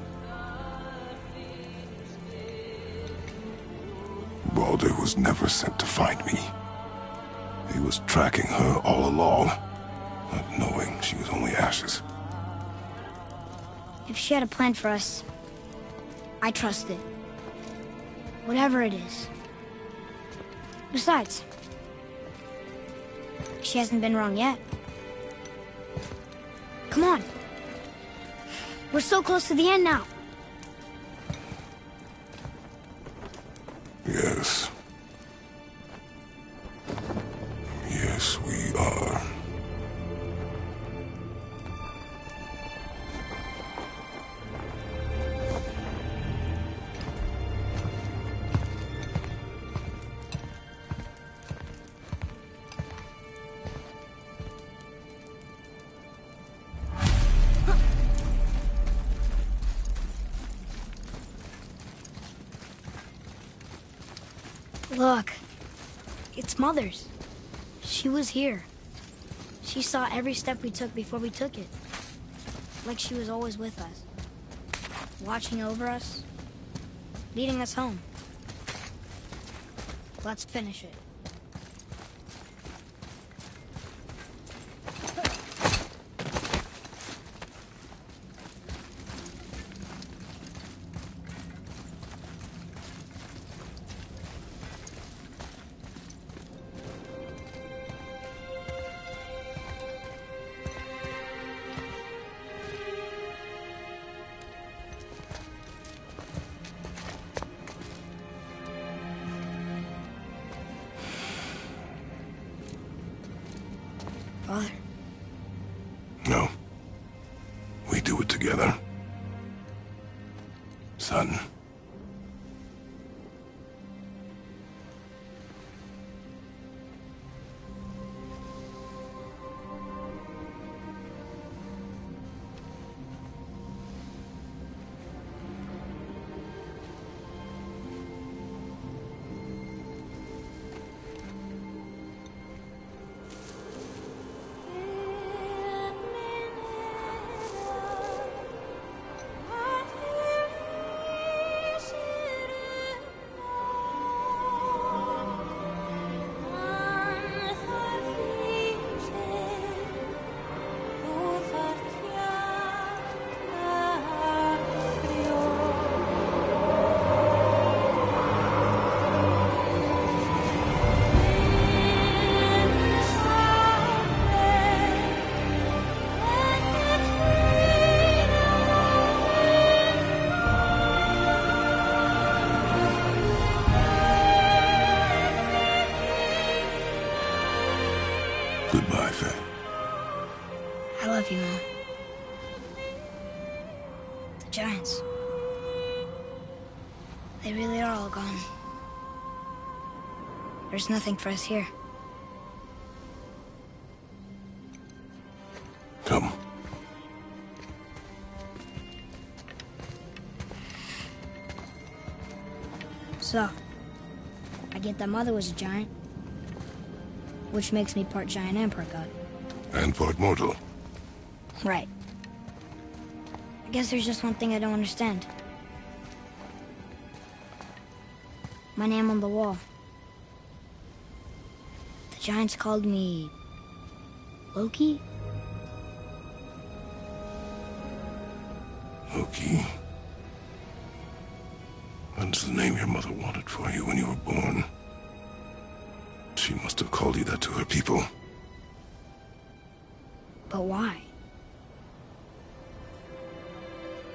Baldur was never sent to find me. He was tracking her all along, not knowing she was only ashes. If she had a plan for us, I trust it. Whatever it is. Besides, she hasn't been wrong yet. Come on. We're so close to the end now. Yes. Yes, we are. Look, it's Mother's. She was here. She saw every step we took before we took it. Like she was always with us. Watching over us. Leading us home. Let's finish it. Father. No. We do it together. Son. Goodbye, Faye. I love you, Mom. The Giants. They really are all gone. There's nothing for us here. Come. So, I get that Mother was a giant, which makes me part giant and part god. And part mortal. Right. I guess there's just one thing I don't understand. My name on the wall. The Giants called me... Loki? Loki. That's the name your mother wanted for you when you were born. She must have called you that to her people. But why?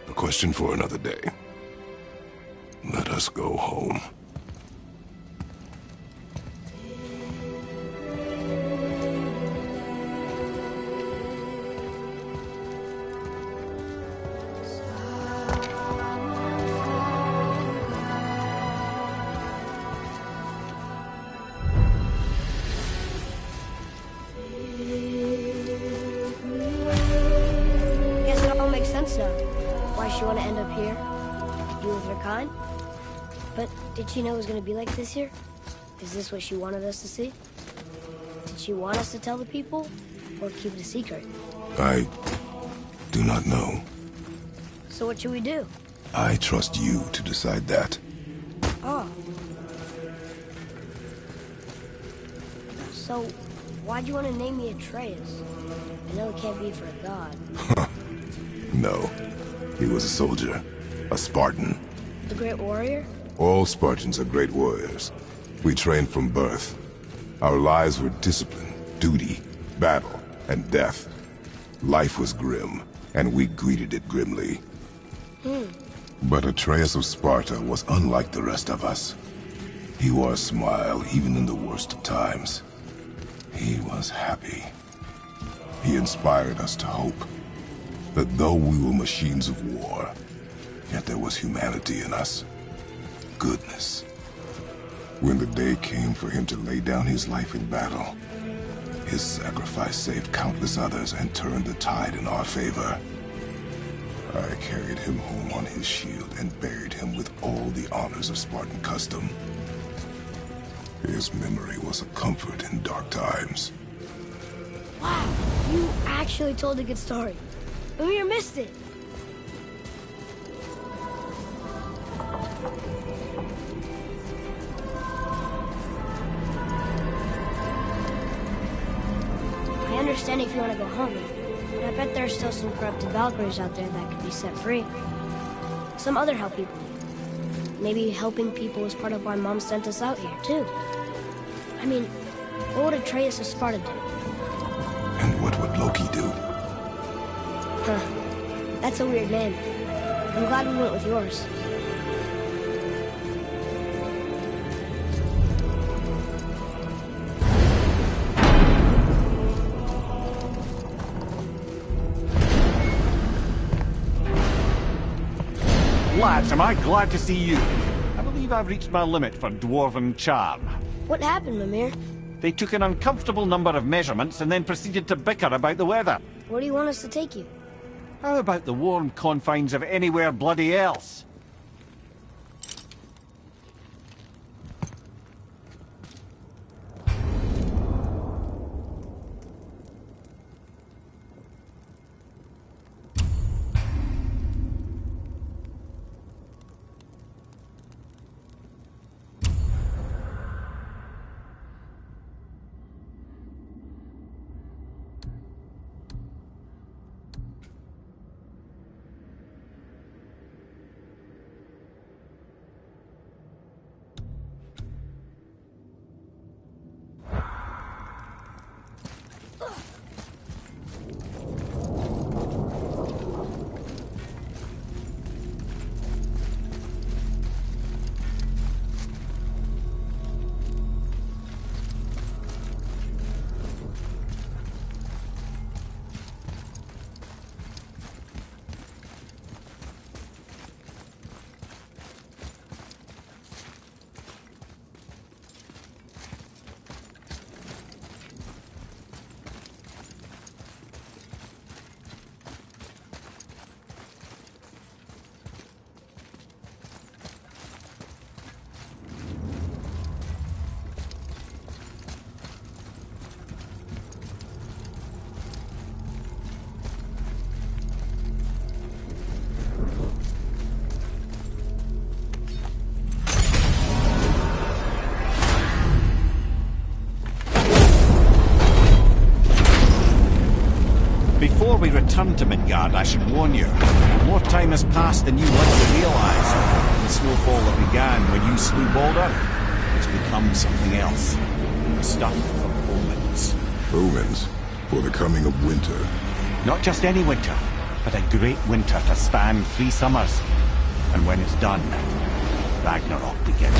A question for another day. Let us go home. Guess it all makes sense now. Why she want to end up here? Be with her kind? But did she know it was going to be like this here? Is this what she wanted us to see? Did she want us to tell the people? Or keep it a secret? I do not know. So what should we do? I trust you to decide that. Oh. So, why'd you want to name me Atreus? I know it can't be for a god. No. He was a soldier. A Spartan. The Great Warrior? All Spartans are great warriors. We trained from birth. Our lives were discipline, duty, battle, and death. Life was grim, and we greeted it grimly. But Atreus of Sparta was unlike the rest of us. He wore a smile even in the worst of times. He was happy. He inspired us to hope that though we were machines of war, yet there was humanity in us. Goodness. When the day came for him to lay down his life in battle, his sacrifice saved countless others and turned the tide in our favor. I carried him home on his shield and buried him with all the honors of Spartan custom. His memory was a comfort in dark times. Wow, you actually told a good story. Amir missed it. I understand if you want to go home, but I bet there's still some corrupted Valkyries out there that could be set free. Some other help people. Maybe helping people is part of why Mom sent us out here, too. I mean, what would Atreus of Sparta do? And what would Loki do? Huh. That's a weird name. I'm glad we went with yours. Lads, am I glad to see you. I believe I've reached my limit for dwarven charm. What happened, Mimir? They took an uncomfortable number of measurements and then proceeded to bicker about the weather. Where do you want us to take you? How about the warm confines of anywhere bloody else? Before we return to Midgard, I should warn you. More time has passed than you likely realise. The snowfall that began when you slew Baldur has become something else. The stuff of omens. Omens for the coming of winter. Not just any winter, but a great winter to span 3 summers. And when it's done, Ragnarok begins.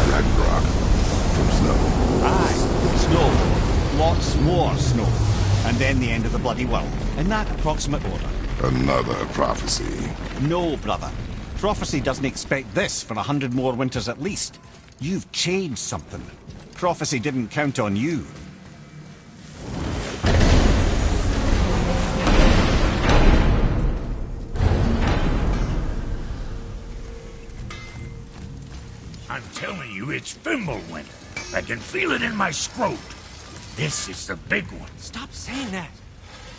Ragnarok from snow. Aye, snow. Lots more snow. And then the end of the bloody world. In that approximate order. Another prophecy. No, brother. Prophecy doesn't expect this for 100 more winters at least. You've changed something. Prophecy didn't count on you. I'm telling you, it's Fimbulwinter. I can feel it in my scrot. This is the big one. Stop saying that.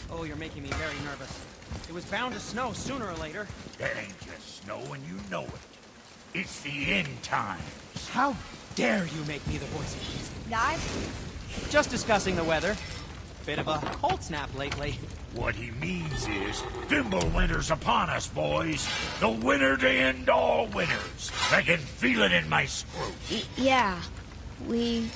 Oh, you're making me very nervous. It was bound to snow sooner or later. That ain't just snow, and you know it. It's the end times. How dare you make me the voice of reason? Guys? Just discussing the weather. Bit of a cold snap lately. What he means is, Fimbulwinter's upon us, boys. The winter to end all winters. I can feel it in my scrot. Yeah. We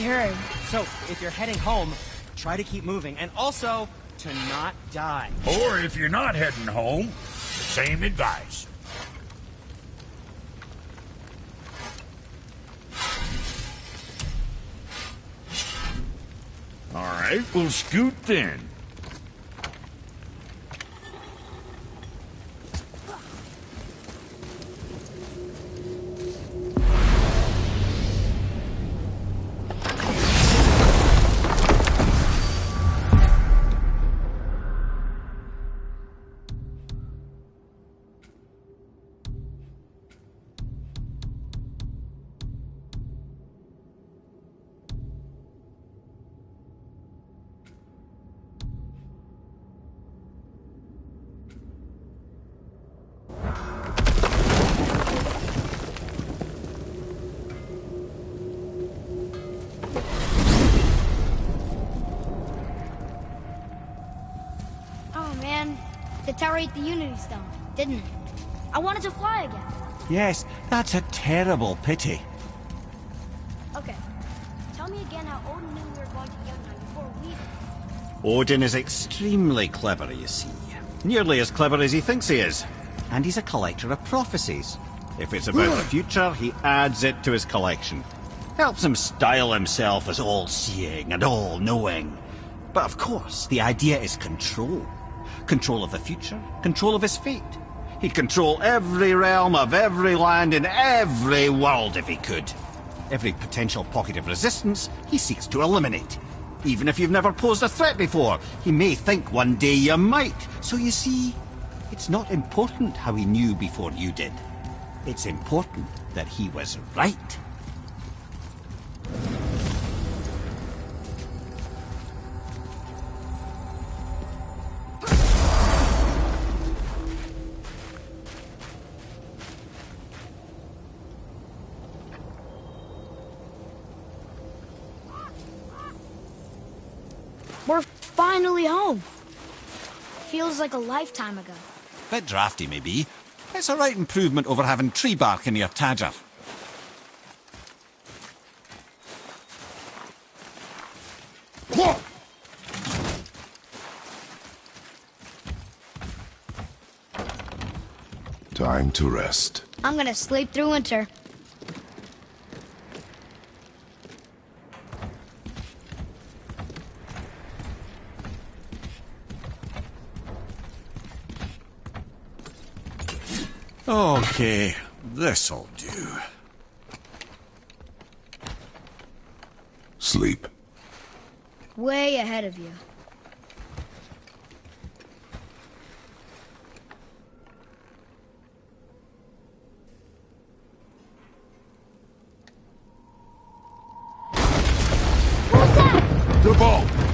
heard. So, if you're heading home, try to keep moving, and also to not die. Or if you're not heading home, the same advice. All right, we'll scoot then. Oh, man. The tower ate the Unity Stone, didn't it? I wanted to fly again. Yes, that's a terrible pity. Okay. Tell me again how Odin knew we were going to Jotunheim before we did. Odin is extremely clever, you see. Nearly as clever as he thinks he is. And he's a collector of prophecies. If it's about the future, he adds it to his collection. Helps him style himself as all-seeing and all-knowing. But of course, the idea is control. Control of the future, control of his fate. He'd control every realm of every land in every world if he could. Every potential pocket of resistance, he seeks to eliminate. Even if you've never posed a threat before, he may think one day you might. So you see, it's not important how he knew before you did. It's important that he was right. We're finally home. Feels like a lifetime ago. Bit drafty, maybe. It's a right improvement over having tree bark in your Tadger. Time to rest. I'm gonna sleep through winter. Okay, this'll do. Sleep. Way ahead of you. The boat!